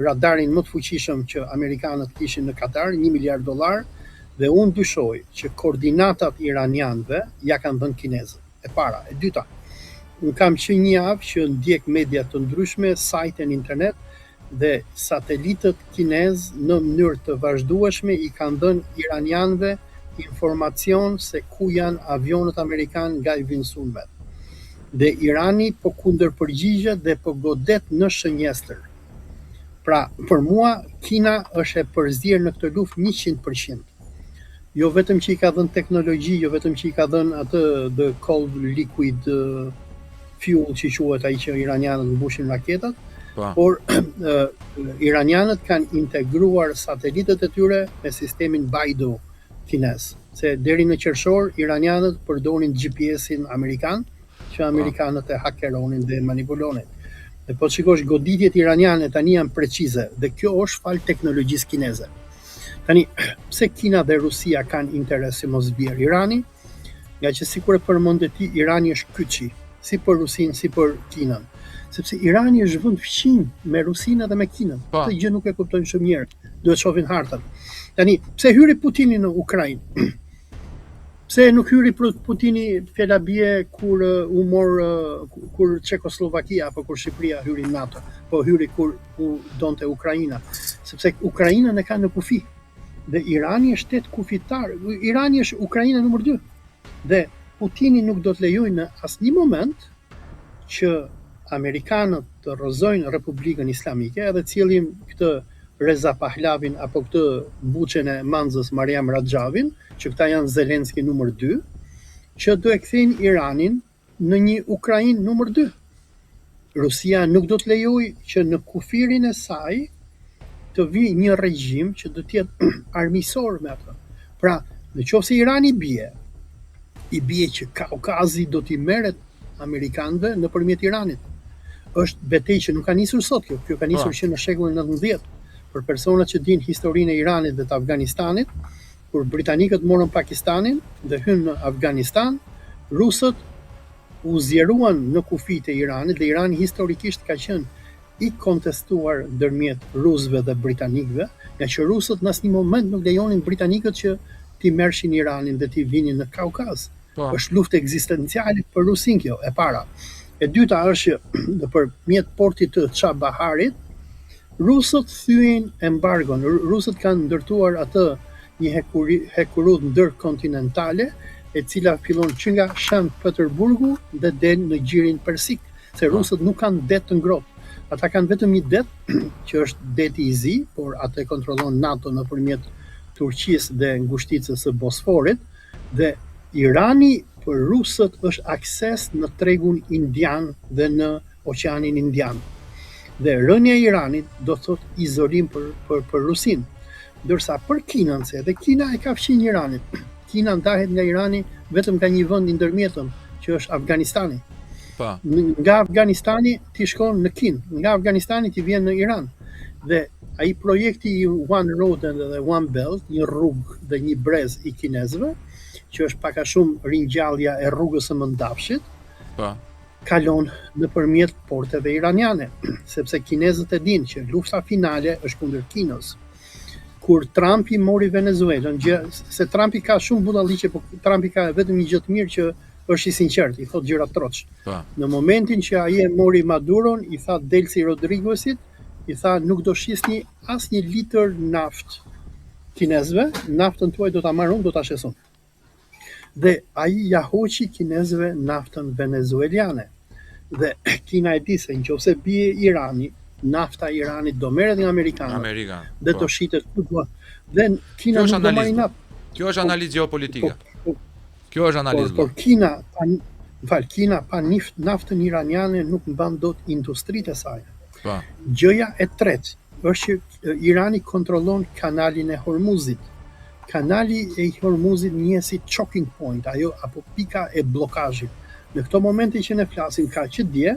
radarin më të fuqishëm që amerikanët kishin në Katar, $1 miliard, dhe unë dyshoj që koordinatat iranianëve ja kanë dhënë kinezët. E para, e dyta. Unë kam që një javë që ndjek media të ndryshme, sajte në internet dhe satelitët kinez në mënyrë të vazhdueshme i kanë dhënë iranianëve informacion se ku janë avionët amerikanë nga i vinë sulmet. Dhe Irani po kundërpërgjigjet dhe po godet në shënjestër. Pra, për mua, Kina është e përzier në këtë luftë 100%. Jo vetëm që i ka dhënë teknologji, jo vetëm që i ka dhënë atë the cold liquid fuel që quhet ai që iranianët mbushin raketat, por iranianët kanë integruar satelitët e tyre me sistemin Beidou kinez. Se deri në qershor iranianët përdorin GPS-in amerikan, që amerikanët e hakeronin dhe manipulonin. Dhe po shikosh goditjet iraniane tani janë precize dhe kjo është fal teknologjisë kineze. Tani, pse Kina dhe Rusia kanë interes si mos bjerë Irani? Nga që sikur e përmendë ti, Irani është kyçi, si për Rusinë, si për Kinën. Sepse Irani është vend fqin me Rusinë dhe me Kinën. Këtë gjë nuk e kuptojnë shumë njerëz. Duhet shohin hartën. Tani, pse hyri Putini në Ukrainë? Pse nuk hyri Putini fjala kur kur Çekoslovakia apo kur Shqipëria hyri në NATO, po hyri kur donte Ukraina, sepse Ukrainën e ka në kufi. Dhe Irani është shtet kufitar. Irani është Ukraina numër 2. Dhe Putini nuk do të lejojë në asnjë moment që amerikanët të rrëzojnë Republikën Islamike edhe cilin këtë Reza Pahlavin apo këtë buçen e Manzës Mariam Rajavin, që këta janë Zelenski numër 2, që do e kthejnë Iranin në një Ukrainë numër 2. Rusia nuk do të lejojë që në kufirin e saj të vi një regjim që do të jetë armiqësor me atë. Pra, nëse Irani i bie që Kaukazi do t'i merret amerikanëve nëpërmjet Iranit. Është betejë që nuk ka nisur sot kjo ka nisur që në shekullin 19. Për personat që dinë historinë e Iranit dhe të Afganistanit, kur britanikët morën Pakistanin dhe hynë në Afganistan, rusët u zjeruan në kufit e Iranit dhe Irani historikisht ka qenë i kontestuar ndërmjet rusëve dhe britanikëve, nga që rusët në asnjë moment nuk lejonin britanikët që t'i merrshin Iranin dhe t'i vinin në Kaukaz. Është luftë ekzistenciale për Rusin kjo, e para. E dyta është që nëpërmjet portit të Çabaharit, Rusët thyen embargon. Rusët kanë ndërtuar atë një hekurudh ndërkontinentale, e cila fillon që nga Sankt Peterburgu dhe del në gjirin persik, se rusët nuk kanë det të ngrohtë. Ata kanë vetëm një det, që është deti i zi, por atë e kontrollon NATO nëpërmjet Turqisë dhe ngushticës së Bosforit, dhe Irani për rusët është akses në tregun indian dhe në Oqeanin Indian. Dhe rënja e Iranit do thot izolim për Rusin. Ndërsa për Kinën, se edhe Kina e ka fqinj Iranin. Kina ndahet nga Irani vetëm nga një vend i ndërmjetëm, që është Afganistani. Pa. Nga Afganistani ti shkon në Kinë, nga Afganistani ti vjen në Iran. Dhe ai projekti i One Road dhe One Belt, një rrugë dhe një brez i kinezëve, që është pak a shumë ringjallja e rrugës së Mëndafshit, Pa. kalon nëpërmjet porteve iraniane, sepse kinezët e dinë që lufta finale është kundër Kinës. Kur Trumpi mori Venezuelën, se Trumpi ka shumë budalliqe, por Trumpi ka vetëm një gjë të mirë që është i sinqert, i thot gjëra troç. Në momentin që ai e mori Maduron, i tha Delcy Rodriguezit, i tha nuk do shisni asnjë litër naftë kinezëve, naftën tuaj do ta marr unë, do ta shes unë. Dhe ai ja hoqi kinezëve naftën venezueliane. Dhe Kina e di se nëse bie Irani, nafta e Iranit do merret nga amerikanët. Dhe do shitet këtu. Dhe Kina nuk do marrë naftë. Kjo është analizë gjeopolitike. Kjo është analizë. Por Kina pa naftën iraniane nuk mban dot industritë e saj. Gjëja e tretë është që Irani kontrollon kanalin e Hormuzit. Kanali e Hormuzit njihet si choking point, ajo apo pika e blokazhit. Në këto momente që ne flasim ka që dje,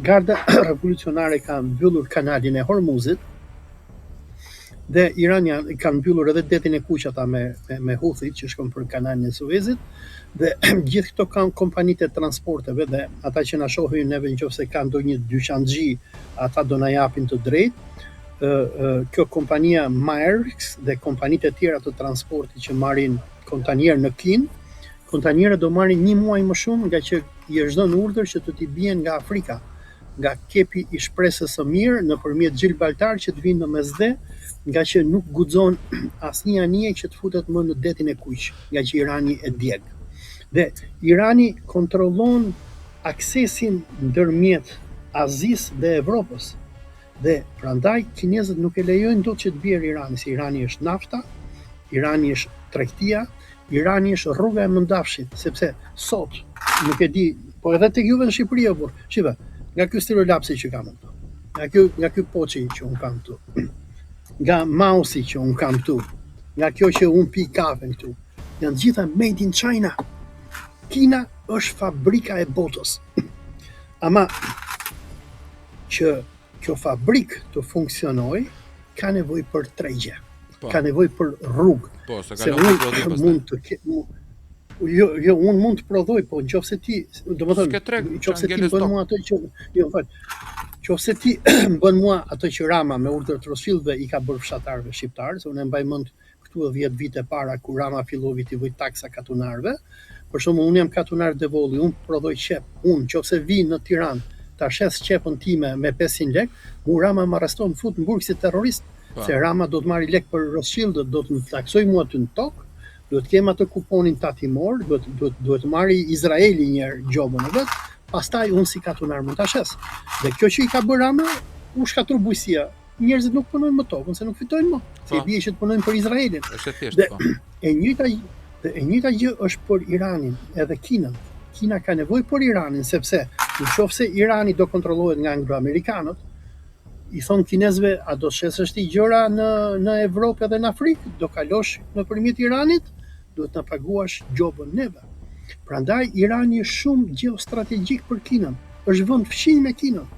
garda revolucionare ka mbyllur kanalin e Hormuzit dhe iranian kanë mbyllur edhe detin e Kuqata me Houthit që shkon për kanalin e Suezit dhe gjithë këto kanë kompanitë e transporteve dhe ata që na shohin neve nëse kanë ndonjë dyqanxhi, ata do na japin të drejtë. Kjo kompania Maersk dhe kompanitë e tjera të transportit që marrin kontanierë në Kinë, kontanierët do marrin një muaj më shumë nga që i është dhënë urdhër që të t'i bien nga Afrika, nga kepi i shpresës së mirë nëpërmjet Gibraltar që të vinë në Mesdhe, nga që nuk guxon asnjë anije që të futet më në detin e Kuq, nga që Irani e djeg. Dhe Irani kontrollon aksesin ndërmjet Azisë dhe Evropës. Dhe prandaj kinezët nuk e lejojnë dot që të bjerë Irani, se Irani është nafta, Irani është tregtia, Irani është rruga e Mëndafshit, sepse sot nuk e di, po edhe tek juve në Shqipëri apo. Shiva, nga ky stilolapsi që kam këtu, nga ky poçi që un kam këtu, nga mouse që un kam këtu, nga kjo që un pi kafe këtu, janë gjitha made in China. Kina është fabrika e botës. Ama që kjo fabrik të funksionoj, ka nevojë për tregje, ka nevojë për rrugë. Se unë mund të unë mund të prodhoj, po nëse ti, domethënë, nëse ti bën mua atë që nëse ti bën mua atë që Rama me urdhër të Rothschildëve i ka bërë fshatarëve shqiptar, se unë e mbaj mend këtu 10 vite para kur Rama filloi të vëj taksa katunarëve. Për shembull, unë jam katunar Devolli, unë prodhoj qep. Unë nëse vi në Tiranë ta shes qepën time me 500 lek, mu Rama më arreston, fut në burg si terrorist. Se Rama do të marrë lek për Rothschildët, do të më taksoj mua të në tokë, do të kem atë kuponin tatimor, do të marri Izraeli njerë gjobën e vetë, pastaj unë si katunar mund ta shes. Dhe kjo që i ka bërë Rama, u shkatur bujësia. Njerëzit nuk punojnë më tokën, se nuk fitojnë më. Se i bie që të punojnë për Izraelin. Dhe e njëjta gjë është për Iranin, edhe Kinën. Kina ka nevojë për Iranin, sepse nëse Irani do kontrollohet nga anglo-amerikanët, i thon kinezëve, a do shesësh ti gjëra në Evropë edhe në Afrikë, do kalosh nëpërmjet Iranit, duhet na paguash gjobën neve. Prandaj Irani është shumë gjeostrategjik për Kinën, është vend fqinj me Kinën.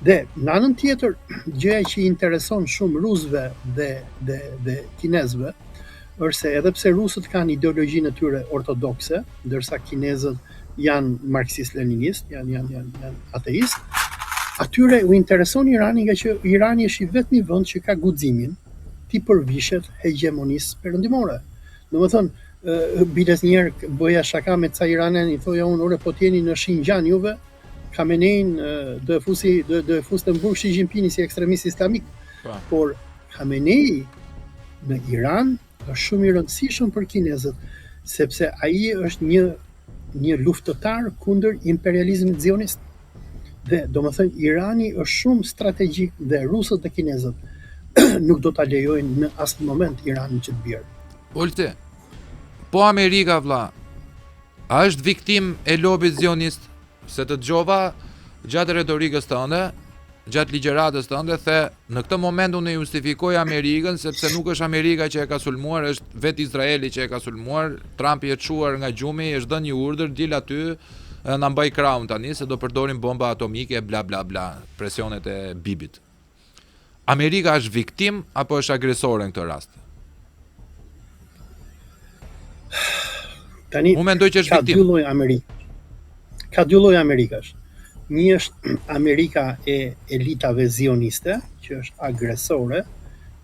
Dhe në anën tjetër, gjëja që i intereson shumë rusëve dhe kinezëve, është se edhe pse rusët kanë ideologjinë e tyre ortodokse, ndërsa kinezët janë marksist-leninist, janë ateist, atyre u intereson Irani nga që Irani është i vetmi vend që ka guximin ti përvishet hegemonisë perëndimore. Domethënë, biles njerë bëja shaka me ca iranen, i thoja unë, ore po t'jeni në Xinjiang juve, Khamenein do e fuste në burg Xi Jinpingi si ekstremist islamik. Por Khamenei në Iran është shumë i rëndësishëm për kinezët, sepse ai është një luftëtar kundër imperializmit zionist. Dhe domethënë Irani është shumë strategjik dhe rusët dhe kinezët nuk do ta lejojnë në asnjë moment Iranin që të bjerë. Olti, po Amerika vlla, a është viktim e lobit zionist? Se të dëgjova gjatë retorikës tënde, gjatë ligjëratës tënde, the në këtë moment unë e justifikoj Amerikën sepse nuk është Amerika që e ka sulmuar, është vetë Izraeli që e ka sulmuar. Trumpi e çuar nga gjumi, është dhënë një urdhër, dil aty, na mbaj krahun tani se do përdorim bomba atomike, bla bla bla, presionet e bibit. Amerika është viktim apo është agresore në këtë rast? Tani unë mendoj që është ka viktim. dy lloj Amerikë. Ka dy lloj Amerikash. Një është Amerika e elitave zioniste, që është agresore,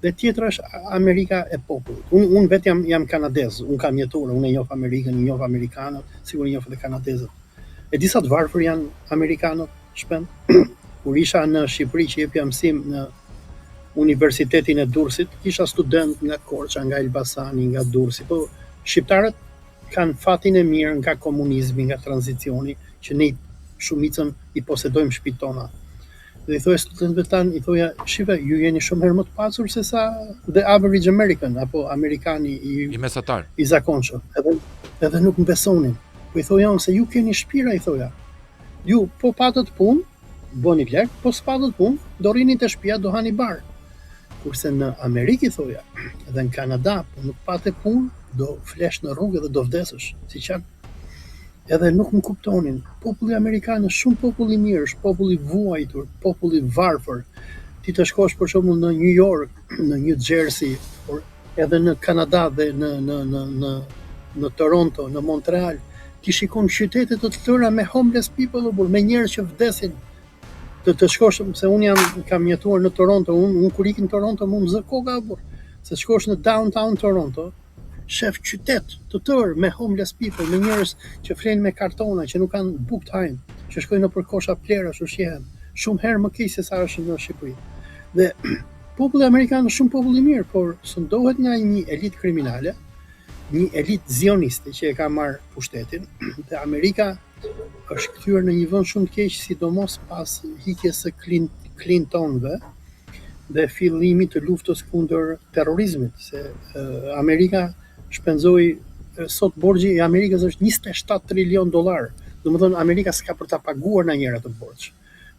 dhe tjetra është Amerika e popullit. Unë vetë jam kanadez, unë kam jetuar, unë e njoh Amerikën, i njoh amerikanët, sigurisht njoh edhe kanadezët. E di sa të varfër janë amerikanët, shpend. Kur isha në Shqipëri që jepja mësim në Universitetin e Durrësit, kisha student nga Korça, nga Elbasani, nga Durrësi, po shqiptarët kanë fatin e mirë nga komunizmi, nga tranzicioni, që ne shumicën i posedojmë shtëpitë tona. Dhe i thoya studentëve tanë, i thoya, shive, ju jeni shumë herë më të pasur se sa the average American, apo amerikani I mesatar. I zakonshëm. Edhe nuk më besonin. Po i thoya unë se ju keni shpira, i thoya. Ju po patët punë, bëni lek, po s'patët punë, do rini të shtëpia, do hani bar. Kurse në Amerikë, i thoya, edhe në Kanada, po nuk patë punë, do flesh në rrugë dhe do vdesësh, si qanë. Edhe nuk më kuptonin. Populli amerikan është shumë popull i mirë, është popull i vuajtur, popull i varfër. Ti të shkosh për shembull në New York, në New Jersey, por edhe në Kanada dhe në Toronto, në Montreal, ti shikon qytete të tëra me homeless people, me njerëz që vdesin. Të shkosh, se unë kam jetuar në Toronto, unë kur ikin në Toronto më zë koka burr. Se shkosh në downtown Toronto, shef qytet të tërë me homeless people, me njerëz që flenë me kartona, që nuk kanë bukë të hajnë, që shkojnë në përkosha plerash, ushqehen. Shumë herë më keq se sa është në Shqipëri. Dhe populli amerikan është shumë popull i mirë, por sundohet nga një elitë kriminale, një elitë zioniste që e ka marrë pushtetin, dhe Amerika është kthyer në një vend shumë të keq, sidomos pas hiqjes së Clintonëve dhe fillimit të luftës kundër terrorizmit, se Amerika shpenzoi sot borxhi i Amerikës është 27 trilion dollar. Domethënë Amerika s'ka për ta paguar në njëra të borxh.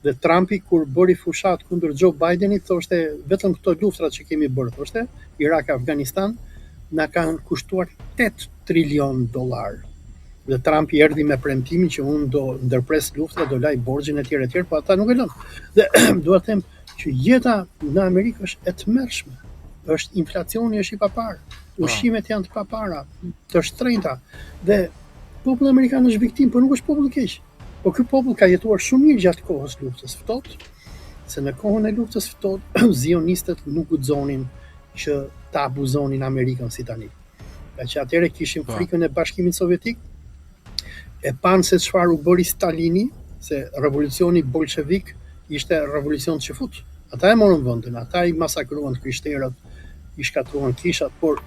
Dhe Trumpi kur bëri fushat kundër Joe Bidenit thoshte vetëm këto luftrat që kemi bërë, thoshte Irak, Afganistan na kanë kushtuar 8 trilion dollar. Dhe Trumpi erdhi me premtimin që unë do ndërpres luftrat, do laj borxhin etj, po ata nuk e lënë. Dhe dua të them që jeta në Amerikë është e tmerrshme. Është inflacioni është i papar. Ushqimet janë të papara, të shtrenjta. Dhe populli amerikan është viktim, por nuk është popull i keq. Po ky popull ka jetuar shumë mirë gjatë kohës luftës ftohtë, se në kohën e luftës ftohtë zionistët nuk guxonin që ta abuzonin Amerikën si tani. Që atëherë kishin frikën e Bashkimit Sovjetik, e panë se çfarë u bëri Stalini, se revolucioni bolshevik ishte revolucion çifut. Ata e morën vendin, ata I masakruan krishterët, I shkatruan kishat, por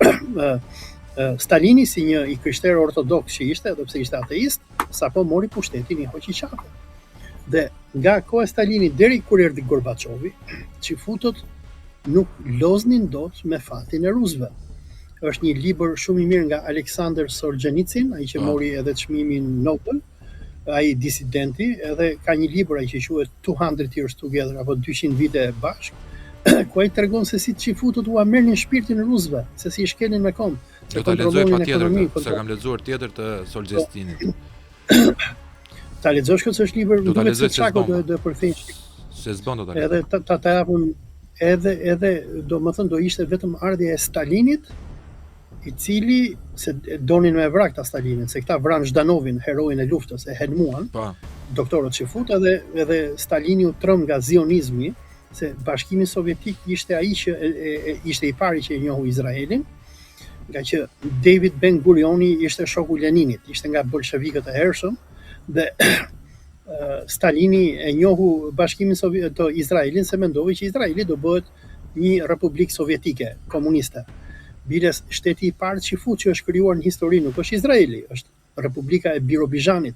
Stalini si një I krishterë ortodoks që ishte, edhe pse ishte ateist, sapo mori pushtetin I hoqi qafe. Dhe nga koha e Stalinit deri kur erdhi Gorbaçovi, çifutët nuk loznin dot me fatin e rusëve. Është një libër shumë I mirë nga Aleksandr Solzhenitsyn, ai që mori edhe çmimin Nobel, ai disidenti, edhe ka një libër ai që quhet 200 Years Together apo 200 vite bashkë, ku ai tregon se si çifutët u merrnin shpirtin e rusëve, se si I shkelin me kom. Do ta lexoj patjetër, se kam lexuar tjetër të Solzhenitsynit. Ta lexosh këtë është libër, do ta lexoj çako do përkthej. Se s'bën do ta lexoj. Edhe ta japun edhe domethënë do ishte vetëm ardhja e Stalinit, I cili se donin me vrak ta Stalinin, se këta vran Zhdanovin, heroin e luftës, e helmuan, doktorët Çifut, edhe Stalini u trëm nga zionizmi, se Bashkimi Sovjetik ishte ai që ishte I pari që e njohu Izraelin, nga që David Ben Gurioni ishte shoku Leninit, ishte nga bolshevikët e hershëm, dhe Stalini e njohu Bashkimin Sovjetik të Izraelin se mendoi që Izraeli do bëhet një republikë sovjetike, komuniste. Bile shteti i parë qifut që është krijuar në histori nuk është Izraeli, është Republika e Birobizhanit.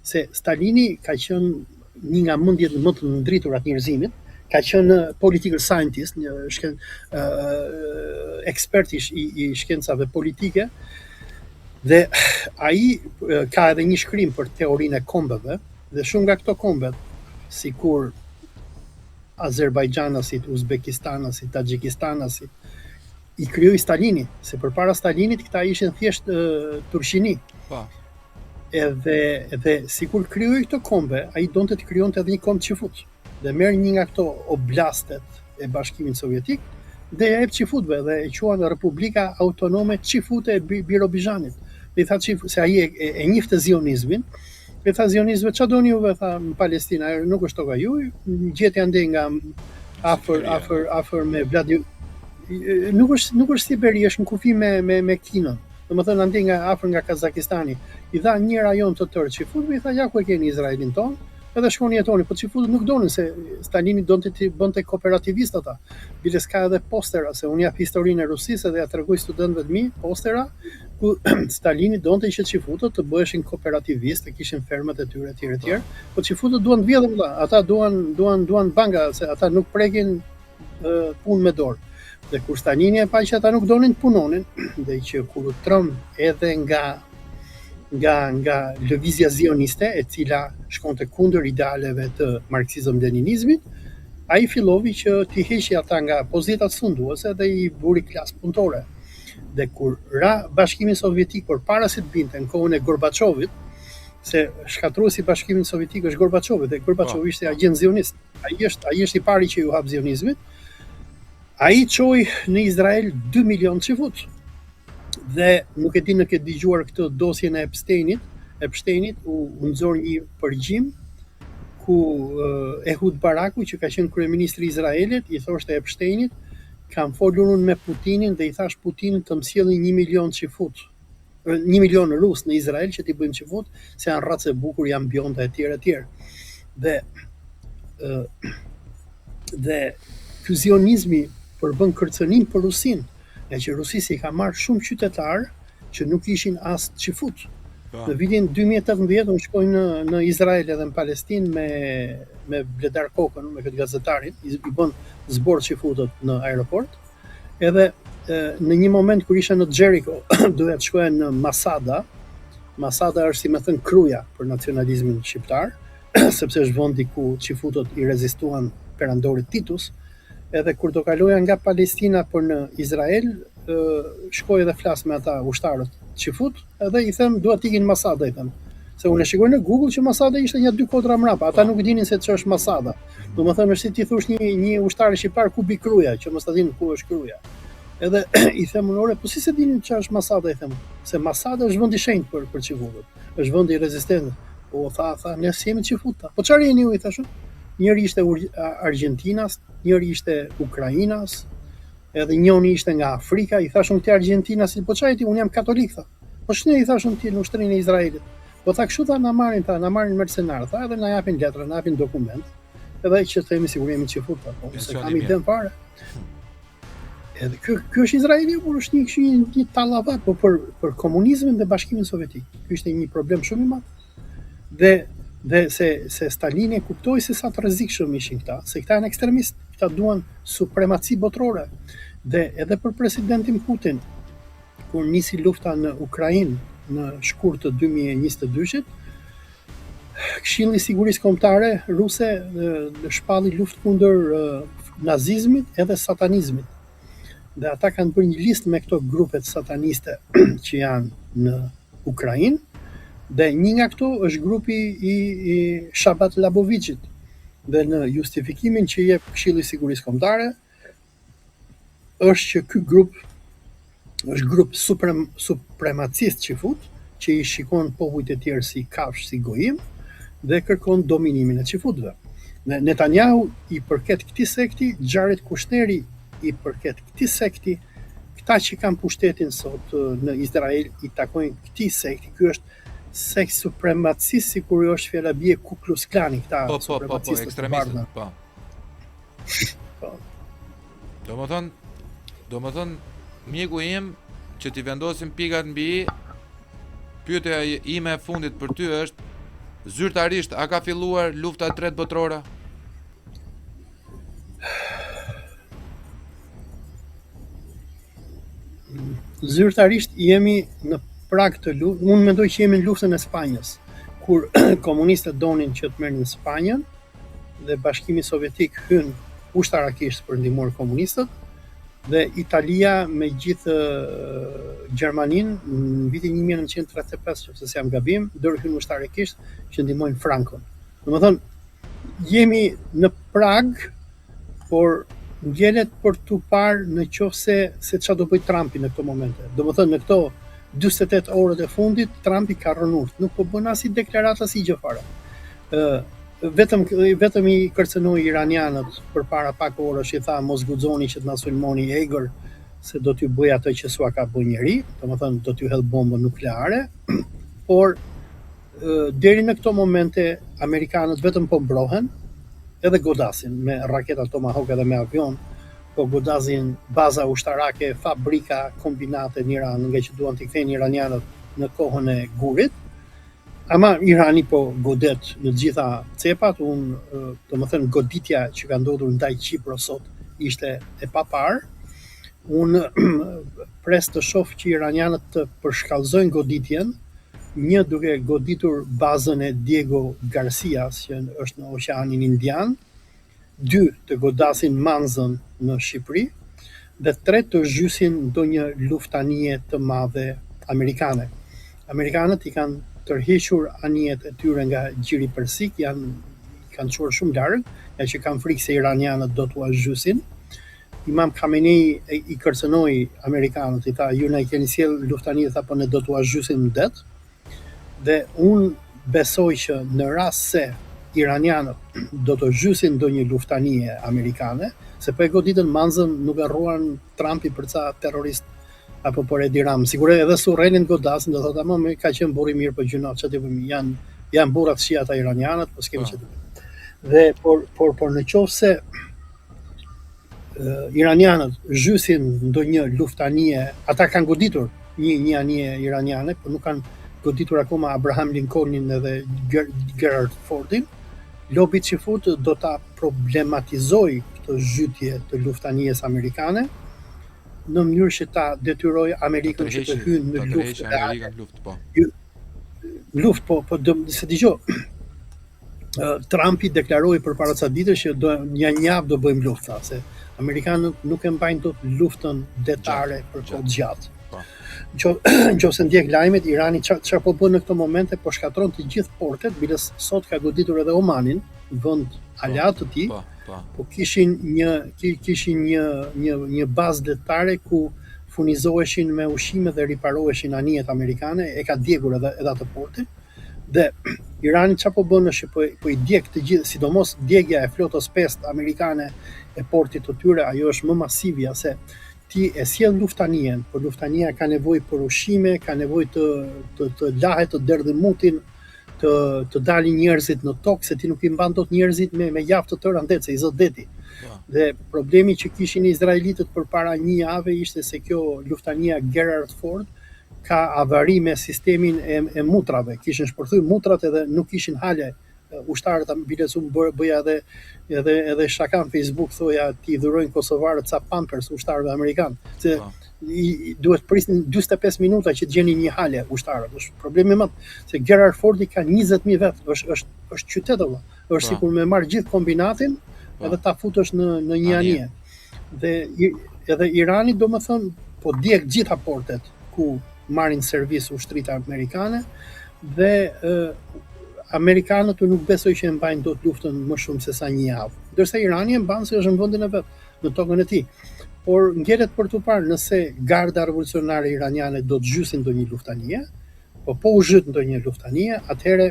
Se Stalini ka qenë një nga mendjet më të ndriturat njerëzimit, ka qenë political scientist, ekspert i shkencave politike, dhe ai ka edhe një shkrim për teorinë e kombeve, dhe shumë nga këto kombet, sikur Azerbajxhanasit, Uzbekistanasit, Taxhikistanasit, i krijoi Stalini, se përpara Stalinit këta ishin thjesht turqini. Po. Edhe sikur krijoi këto kombe, ai donte të krijonte edhe një komb qifut. Dhe merr një nga këto oblastet e Bashkimit Sovjetik dhe ja jep qifutëve dhe e quajnë Republika Autonome Qifute e Birobizhanit. Dhe i tha se ai e njihte zionizmin. Dhe tha zionizëve, ç'a doni juve, tha, në Palestinë, nuk është toka juaj, gjetja ande nga afër me Vladimir. Nuk është Siberi, është në kufi me Kinën. Domethënë ande nga afër nga Kazakistani. I dha një rajon të tërë qifutëve, i tha ja ku e keni Izraelin ton, edhe shkoni jetoni, po qifutët nuk donin se Stalini donte të bënte kooperativist ata. Bile s'ka edhe postera, se unë jap historinë e Rusisë dhe ja tregoj studentëve të mi postera ku Stalini donte që qifutët të bëheshin kooperativistë, të kishin fermat e tyre etj. Po qifutët duan të vjedhin vëlla, ata duan banka, se ata nuk prekin punë me dorë. Dhe kur Stalini e pa që ata nuk donin të punonin, dhe që kur u trëm edhe nga lëvizja zioniste, e cila shkonte kundër idealeve të marksizëm-leninizmit, ai fillovi që t'i heqi ata nga pozitat sunduese dhe i buri klasë punëtore. Dhe kur ra Bashkimi Sovjetik përpara se të binte në kohën e Gorbaçovit, se shkatruesi i Bashkimit Sovjetik është Gorbaçovi, dhe Gorbaçovi ishte agent zionist. Ai është i pari që ju hap zionizmit. Ai çoi në Izrael 2 milion qifut. Dhe nuk e di në këtë dëgjuar këtë dosjen e Epsteinit, u nxor një përgjim ku Ehud Baraku, që ka qenë kryeministri i Izraelit, i thoshte Epsteinit, kam folur unë me Putinin dhe i thash Putinit të më sjellin 1 milion qifut. 1 milion rus në Izrael që t'i bëjmë qifut, se janë racë e bukur, janë bjonda etj. Dhe ky zionizmi përbën kërcënim për Rusin, nga që Rusisi ka marrë shumë qytetarë që nuk ishin as qifut. Në vitin 2018 unë shkoj në Izrael edhe në Palestinë me Bledar Kokën, me këtë gazetarin, i bën zbor qifutët në aeroport, edhe në një moment kur isha në Jericho, doja të shkoja në Masada. Masada është, si me thënë, kruja për nacionalizmin shqiptar, sepse është vendi ku qifutët i rezistuan perandorit Titus. Edhe kur do kaloja nga Palestina për në Izrael, shkoj edhe flas me ata ushtarët qifut, edhe i them dua t'ikin Masada, i them. Se unë e shikoj në Google që Masada ishte një 2 kodra mrapa, ata nuk dinin se ç'është Masada. Domethënë është si ti thosh një ushtar shqiptar ku bi kruja, që mos ta dinë ku është kruja. Edhe i them unë, po si se dinin ç'është Masada, i them. Se Masada është vend i shenjtë për qifutët. Është vend i rezistencë. Po tha, ne jemi qifuta. Po çfarë jeni ju, i thashë? Njëri ishte Argjentinas, njëri ishte Ukrainas, edhe njëri ishte nga Afrika. I thashun ti Argjentinas, po çfarë ti, unë jam katolik, tha. Po shne, i thashun ti në ushtrinë e Izraelit. Po tha kështu, tha, na marrin mercenar, tha, edhe na japin letra, na japin dokument. Edhe që themi sigur jemi qifut, po se kam idem fare. Edhe ky është Izraeli, por është një tallavat, po për komunizmin dhe Bashkimin Sovjetik. Ky ishte një problem shumë i madh. Dhe se Stalini kuptoi se sa të rrezikshëm ishin këta, se këta janë ekstremistë, këta duan supremaci botërore. Dhe edhe për presidentin Putin, kur nisi lufta në Ukrainë në shkurt të 2022-shit, Këshilli i Sigurisë Kombëtare ruse shpalli luftë kundër nazizmit edhe satanizmit. Dhe ata kanë bërë një listë me këto grupet sataniste që janë në Ukrainë. Dhe një nga këto është grupi i Shabat Labovicit. Dhe në justifikimin që jep Këshilli i Sigurisë Kombëtare është që ky grup është grup supremacist qifut, që i shikon popujt e tjerë si kafsh, si gojim, dhe kërkon dominimin e qifutëve. Netanyahu i përket këtij sekti, Jared Kushneri i përket këtij sekti, këta që kanë pushtetin sot në Izrael i takojnë këtij sekti. Ky është sekt supremacist, sikur është fjala bie Ku Klux Klani, këta supremacistët ekstremistët, po. Do më thënë, mjeku im që t'i vendosim pikat mbi, pyetja ime e fundit për ty është, zyrtarisht a ka filluar lufta e tretë botërore? Zyrtarisht jemi në prag të luftës. Unë mendoj që jemi në luftën e Spanjës, kur komunistët donin që të merrnin Spanjën dhe Bashkimi Sovjetik hyn ushtarakisht për ndihmuar komunistët, dhe Italia me gjithë Gjermaninë në vitin 1935, nëse jam gabim, ndërhyn ushtarakisht që ndihmojnë Frankon. Domethënë, jemi në prag, por ngjelet për tu parë në qoftë se çfarë do bëj Trumpi në këto momente. Domethënë në këto 48 orët e fundit Trumpi ka rënë urt, nuk po bën as i deklarata si gjë fare. Vetëm i kërcënoi iranianët përpara pak orësh, i tha mos guxoni që të na sulmoni egër se do t'ju bëj atë që s'ua ka bërë njeri, domethënë do t'ju hedh bombën nukleare, por deri në këto momente amerikanët vetëm po mbrohen, edhe godasin me raketa Tomahawk edhe me avion, po godasin baza ushtarake, fabrika, kombinate në Iran, nga që duan t'i kthejnë iranianët në kohën e gurit. Ama Irani po godet në të gjitha cepat. Domethënë goditja që ka ndodhur ndaj Kipros sot ishte e paparë. Unë pres të shoh që iranianët të përshkallëzojnë goditjen, një duke goditur bazën e Diego Garcias që është në Oqeanin Indian, 2 të godasin Manzën në Shqipëri, dhe 3 të zhysin ndonjë luftanie të madhe amerikane. Amerikanët i kanë tërhequr anijet e tyre nga gjiri persik, kanë çuar shumë larg, ja që kanë frikë se iranianët do t'u zhysin. Imam Khamenei i kërcënoi amerikanët, i tha ju na i keni sjell luftanie, tha po ne do t'u zhysim në det. Dhe unë besoj që në rast se iranianët do të zhysin ndonjë luftanie amerikane, se po e goditën Manzën, nuk harruan Trumpi për ca terrorist apo por e diram. Sigurisht edhe surrenin godasin, do thotë ama ka qenë burr i mirë për gjuna, çfarë të bëjmë? Janë burrat shi ata iranianët, po s'kemi çfarë të bëjmë. Dhe por në qoftë se iranianët zhysin ndonjë luftanie, ata kanë goditur një anije iraniane, por nuk kanë goditur akoma Abraham Lincolnin edhe Gerald Fordin. Lobi Çifut do ta problematizoj këtë zhytje të luftanijes amerikane, në mënyrë që ta detyroj Amerikën që të hyjë në luftë. Luftë, se dëgjoj, Trumpi deklaroi përpara ca ditësh që një javë do bëjmë luftë, se amerikanët nuk e mbajnë dot luftën detare për kohë gjatë. Nëse ndjek lajmet, Irani çfarë po bën në këto momente, po shkatron të gjithë portet, bilës sot ka goditur edhe Omanin, vend aleat të tij. Po kishin një bazë detare ku furnizoheshin me ushqime dhe riparoheshin anijet amerikane, e ka djegur edhe atë portin. Dhe Irani çfarë po bën është që po i djeg të gjithë, sidomos djegja e flotës 5 amerikane e portit të tyre, ajo është më masivja se ti e sjell luftanien, por luftania ka nevojë për ushqime, ka nevojë të lahet, të derdhë mutin, të dalin njerëzit në tokë, se ti nuk i mban dot njerëzit me javë të tëra ndet, se i zot deti. Dhe problemi që kishin izraelitët përpara një jave ishte se kjo luftania Gerald Ford ka avari me sistemin e mutrave. Kishin shpërthyr mutrat edhe nuk kishin hale ushtarët, biles unë bëja edhe shaka në Facebook, thoja ti dhurojnë kosovarët ca Pampers ushtarëve amerikanë. Se duhet prisnin 45 minuta që të gjeni një hale ushtarët. Është problemi më, se Gerald Fordi ka 20.000 vet, është qytet valla. Është sikur me marr gjithë kombinatin edhe ta futesh në një anije. Dhe edhe Irani domethënë po djeg gjitha portet ku marrin servis ushtrit amerikane dhe amerikanët nuk besoj që e mbajnë dot luftën më shumë se sa një javë. Ndërsa Irani e mban se është në vendin e vet, në tokën e tij. Por ngjelet për të parë nëse garda revolucionare iraniane do të zhysin ndonjë luftanie, po u zhyt ndonjë luftanie, atëherë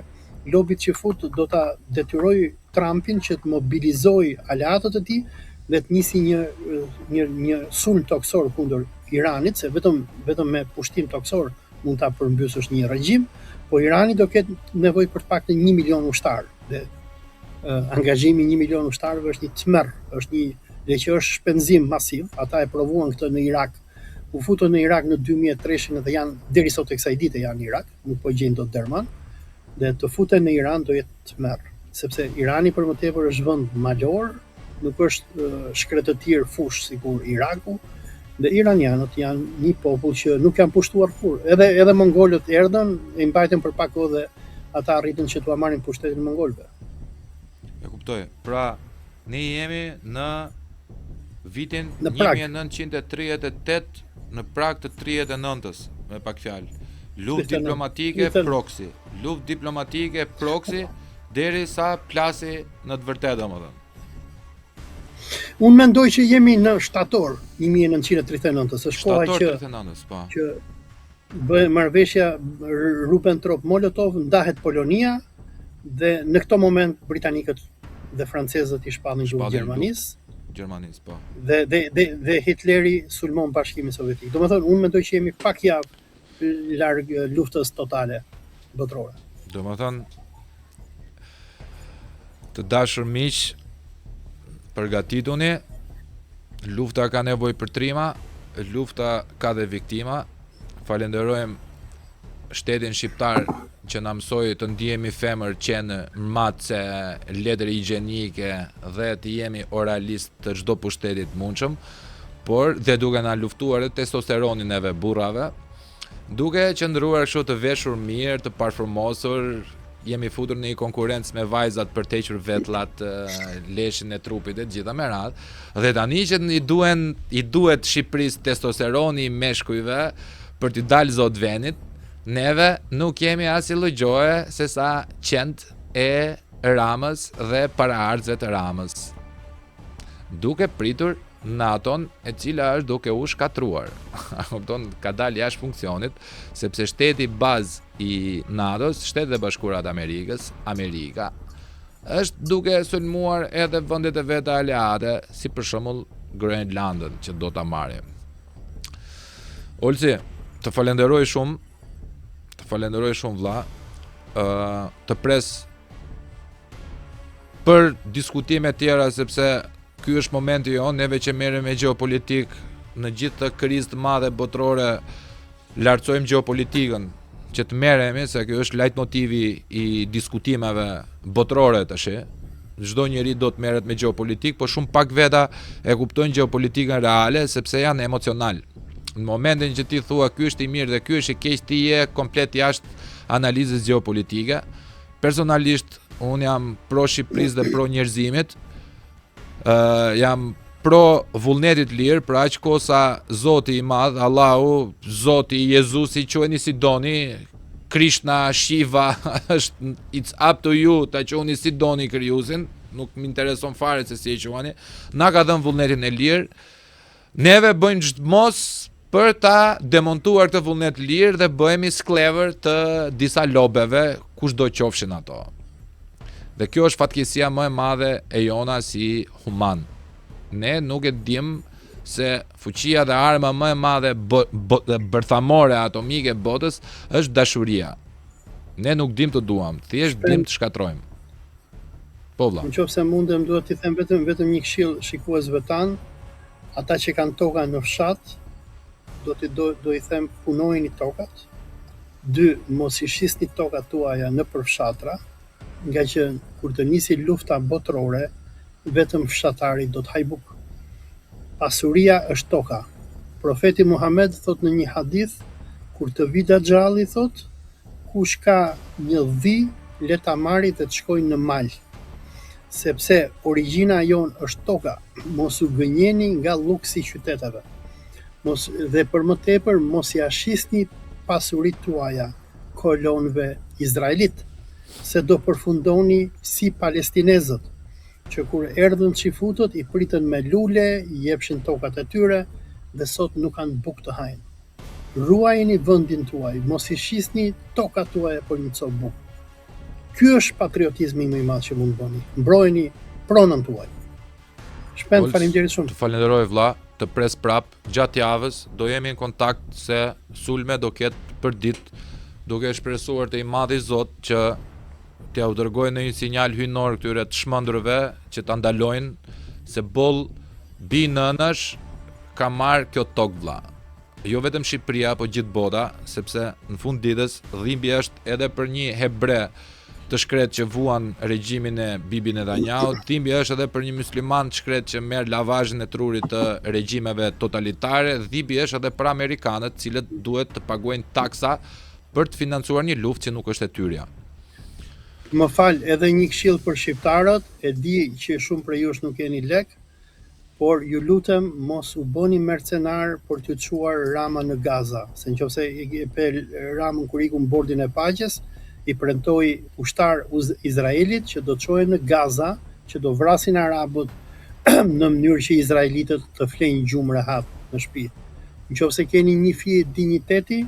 lobit që fut do ta detyroj Trumpin që të mobilizojë aleatët e tij dhe të nisi një sulm toksor kundër Iranit, se vetëm me pushtim toksor mund ta përmbysësh një regjim, po Irani do ketë nevojë për të paktën 1 milion ushtar. Dhe angazhimi 1 milion ushtarëve është një tmerr, është dhe që është shpenzim masiv, ata e provuan këtë në Irak, u futën në Irak në 2003 dhe janë, deri sot e kësaj dite janë në Irak, nuk po gjejnë dot derman, dhe të futen në Iran do jetë tmerr, sepse Irani për më tepër është vend malor, nuk është shkretëtir fush sikur Iraku, dhe iranianët janë një popull që nuk janë pushtuar kur. Edhe mongolët erdhën, e mbajtën për pak kohë dhe ata arritën që t'ua marrin pushtetin mongolëve. E kuptoj. Pra, ne jemi në vitin Në prag. 1938 në prag të 39-s, me pak fjalë. Luftë 39. diplomatike proxy. Luftë diplomatike proxy derisa plasi në të vërtetë, domethënë. Unë mendoj që jemi në shtator 1939, është koha Shtator që 39-s, po. bëhet marrëveshja Ribbentrop-Molotov, ndahet Polonia dhe në këto moment britanikët dhe francezët i shpallin Shpallin Gjermanisë Gjermanisë, po. dhe Hitleri sulmon Bashkimin Sovjetik. Domethënë unë mendoj që jemi pak javë larg luftës totale botërore. Domethënë, të dashur miq, përgatituni, lufta ka nevojë për trima, lufta ka dhe viktima. Falenderojmë shtetin shqiptar që na mësoi të ndihemi femër qenë matse, letër higjienike dhe të jemi oralist të çdo pushteti të mundshëm, por dhe duke na luftuar testosteronin neve burrave, duke qëndruar kështu të veshur mirë, të parfumosur, jemi futur në një konkurrencë me vajzat për të hequr vetullat, leshin e trupit e gjitha me radhë. Dhe tani që i duhet Shqipërisë testosteroni i meshkujve për t'i dalë zot venit, neve nuk kemi asnjë lloj gjoje se sa qend e Ramës dhe paraardhësve të Ramës. Duke pritur NATO-n e cila është duke u shkatruar. Kupton, ka dalë jashtë funksionit, sepse shteti bazë i NATO-s, Shtetet e Bashkuara të Amerikës, Amerika, është duke sulmuar edhe vendet e veta aleate, si për shembull Groenlandën që do ta marrë. Olsi, të falenderoj shumë vlla, të pres për diskutime tjera sepse ky është momenti jonë, neve që merrem me gjeopolitik në gjithë të krizë të madhe botërore, lartësojmë gjeopolitikën, që të merremi se ky është leitmotivi i diskutimeve botërore tash. Çdo njeri do të merret me gjeopolitik, por shumë pak veta e kuptojnë gjeopolitikën reale sepse janë emocional. Në momentin që ti thua ky është i mirë dhe ky është i keq, ti je komplet jashtë analizës gjeopolitike. Personalisht unë jam pro Shqipërisë dhe pro njerëzimit. Jam pro vullnetit lirë, për aq kohë sa Zoti i Madh, Allahu, Zoti, Jezusi, quheni si doni, Krishna, Shiva, është it's up to you, ta quheni si doni krijuesin, nuk më intereson fare se si e quheni. Na ka dhënë vullnetin e lirë. Neve bëjmë çdmos për ta demontuar këtë vullnet lirë dhe bëhemi sklever të disa lobeve, kushdo qofshin ato. Dhe kjo është fatkeqësia më e madhe e jona si human. Ne nuk e dim se fuqia dhe arma më e madhe bërthamore atomike e botës është dashuria. Ne nuk dim të duam, thjesht dim të shkatrojmë. Po vlla. Nëse mundem duhet t'i them vetëm një këshill shikuesve tan, ata që kanë toka në fshat, do i them punojeni tokat. 2, mos i shisni tokat tuaja në përfshatra, nga që kur të nisi lufta botërore, vetëm fshatari do të haj buk. Pasuria është toka. Profeti Muhammed thot në një hadith, kur të vi Dajjalli thot, kush ka një dhi, le ta marri dhe të shkojnë në mal. Sepse origjina jonë është toka, mos u gënjeni nga luksi i qyteteve. Dhe për më tepër mos ia shisni pasuritë tuaja kolonëve izraelit, se do përfundoni si palestinezët, që kur erdhën çifutët i pritën me lule, i jepshin tokat e tyre dhe sot nuk kanë bukë të hajnë. Ruajeni vendin tuaj, mos i shisni tokat tuaja për një copë bukë. Ky është patriotizmi më i madh që mund bëni. Mbrojeni pronën tuaj. Shpend, faleminderit shumë. Të falenderoj vlla, të pres prap gjatë javës, do jemi në kontakt se sulme do ketë për ditë, duke shpresuar te i madhi Zot që t'ja u dërgojnë në një sinjal hyjnor këtyre të shmendurve që ta ndalojnë se boll bi nënësh ka marrë kjo tokë vlla. Jo vetëm Shqipëria, po gjithë bota, sepse në fund ditës dhimbje është edhe për një hebre të shkret që vuan regjimin e Bibi Netanyahu, dhimbje është edhe për një musliman të shkret që merr lavazhin e trurit të regjimeve totalitare, dhimbje është edhe për amerikanët, cilët duhet të paguajnë taksa për të financuar një luftë që nuk është e tyrja. Më fal, edhe një këshill për shqiptarët, e di që shumë prej jush nuk keni lek, por ju lutem mos u bëni mercenar për t'ju çuar Rama në Gaza, se nëse e pel Ramën kur ikun bordin e paqes, i premtoi ushtar Izraelit që do të çohen në Gaza, që do vrasin arabët në mënyrë që izraelitët të flenë gjumë rehat në shtëpi. Nëse keni një fije dinjiteti,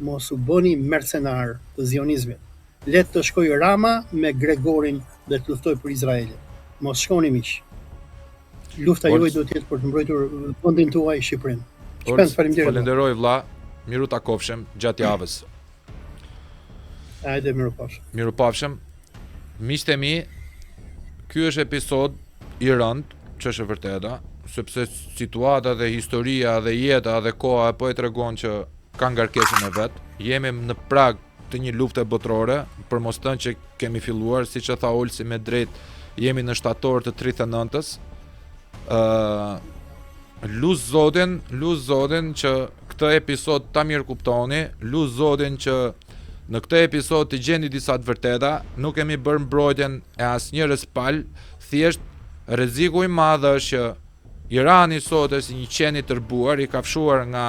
mos u bëni mercenar të zionizmit. Le të shkojë Rama me Gregorin dhe të luftoj për Izraelin. Mos shkoni miq. Lufta juaj do të jetë për të mbrojtur vendin tuaj, Shqipërinë. Faleminderit. Falenderoj vlla. Miru takofshem gjatë javës. Hajde, mirupafshim. Mirupafshim. Miqtë e mi, ky është episod i rënd, që është e vërteta, sepse situata dhe historia dhe jeta dhe koha po e tregon që ka ngarkesën e vet. Jemi në prag të një lufte botërore, për mos thënë që kemi filluar, siç e tha Olsi me drejt, jemi në shtator të 39-s. Lut Zotin që këtë episod ta mirë kuptoni, lut Zotin që në këtë episod të gjeni disa të vërteta, nuk kemi bërë mbrojtjen e asnjëres pal, thjesht rreziku i madh është që Irani sot është një qen i tërbuar, i kafshuar nga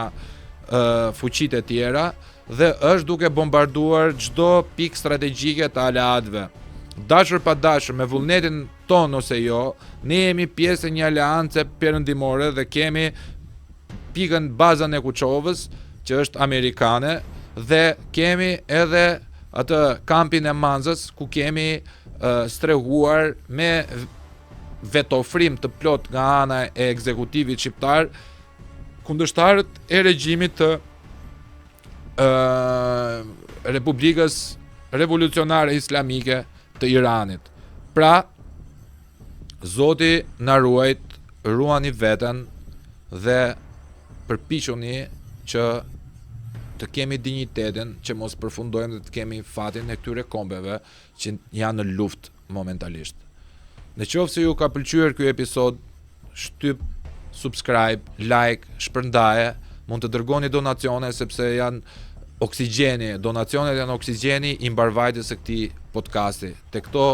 fuqitë e tjera dhe është duke bombarduar çdo pikë strategjike të aleatëve. Dashur pa dashur, me vullnetin ton ose jo, ne jemi pjesë e një aleance perëndimore dhe kemi pikën bazën e Kuçovës, që është amerikane, dhe kemi edhe atë kampin e Manzës, ku kemi strehuar me vetofrim të plot nga ana e ekzekutivit shqiptar kundërshtarët e regjimit të Republikës Revolucionare Islamike të Iranit. Pra, Zoti na ruajt, ruani veten dhe përpiquni që të kemi dinjitetin, që mos përfundojmë dhe të kemi fatin e këtyre kombeve që janë në luftë momentalisht. Në qoftë se ju ka pëlqyer ky episod, shtyp, subscribe, like, shpërndaje, mund të dërgoni donacione sepse janë oksigjeni, donacionet janë oksigjeni i mbarvajtjes së këtij podcasti. Te këto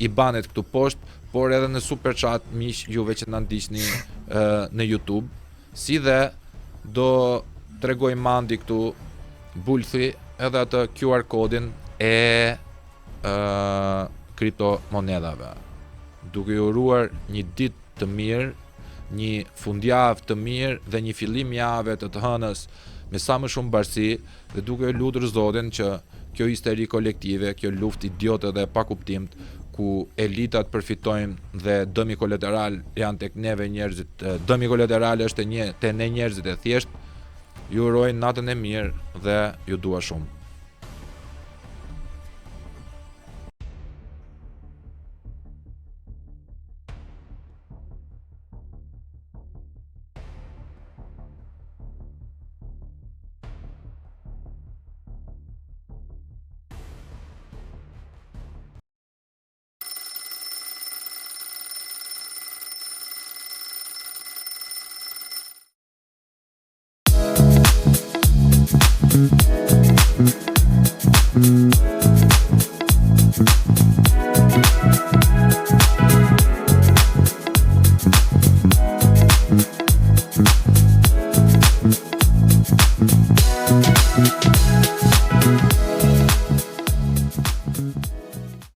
IBAN-et këtu poshtë, por edhe në super chat miq juve që na ndiqni në YouTube, si dhe do tregoj mandi këtu bulthi edhe atë QR kodin e kriptomonedave. Duke ju uruar një ditë të mirë, një fundjavë të mirë dhe një fillim jave të hënës me sa më shumë bashkësi, dhe duke lutur Zotin që kjo histeri kolektive, kjo luftë idiote dhe pa kuptimt, ku elitat përfitojnë dhe dëmi kolateral janë tek neve njerëzit, dëmi kolateral është te ne njerëzit e thjesht, ju uroj natën e mirë dhe ju dua shumë.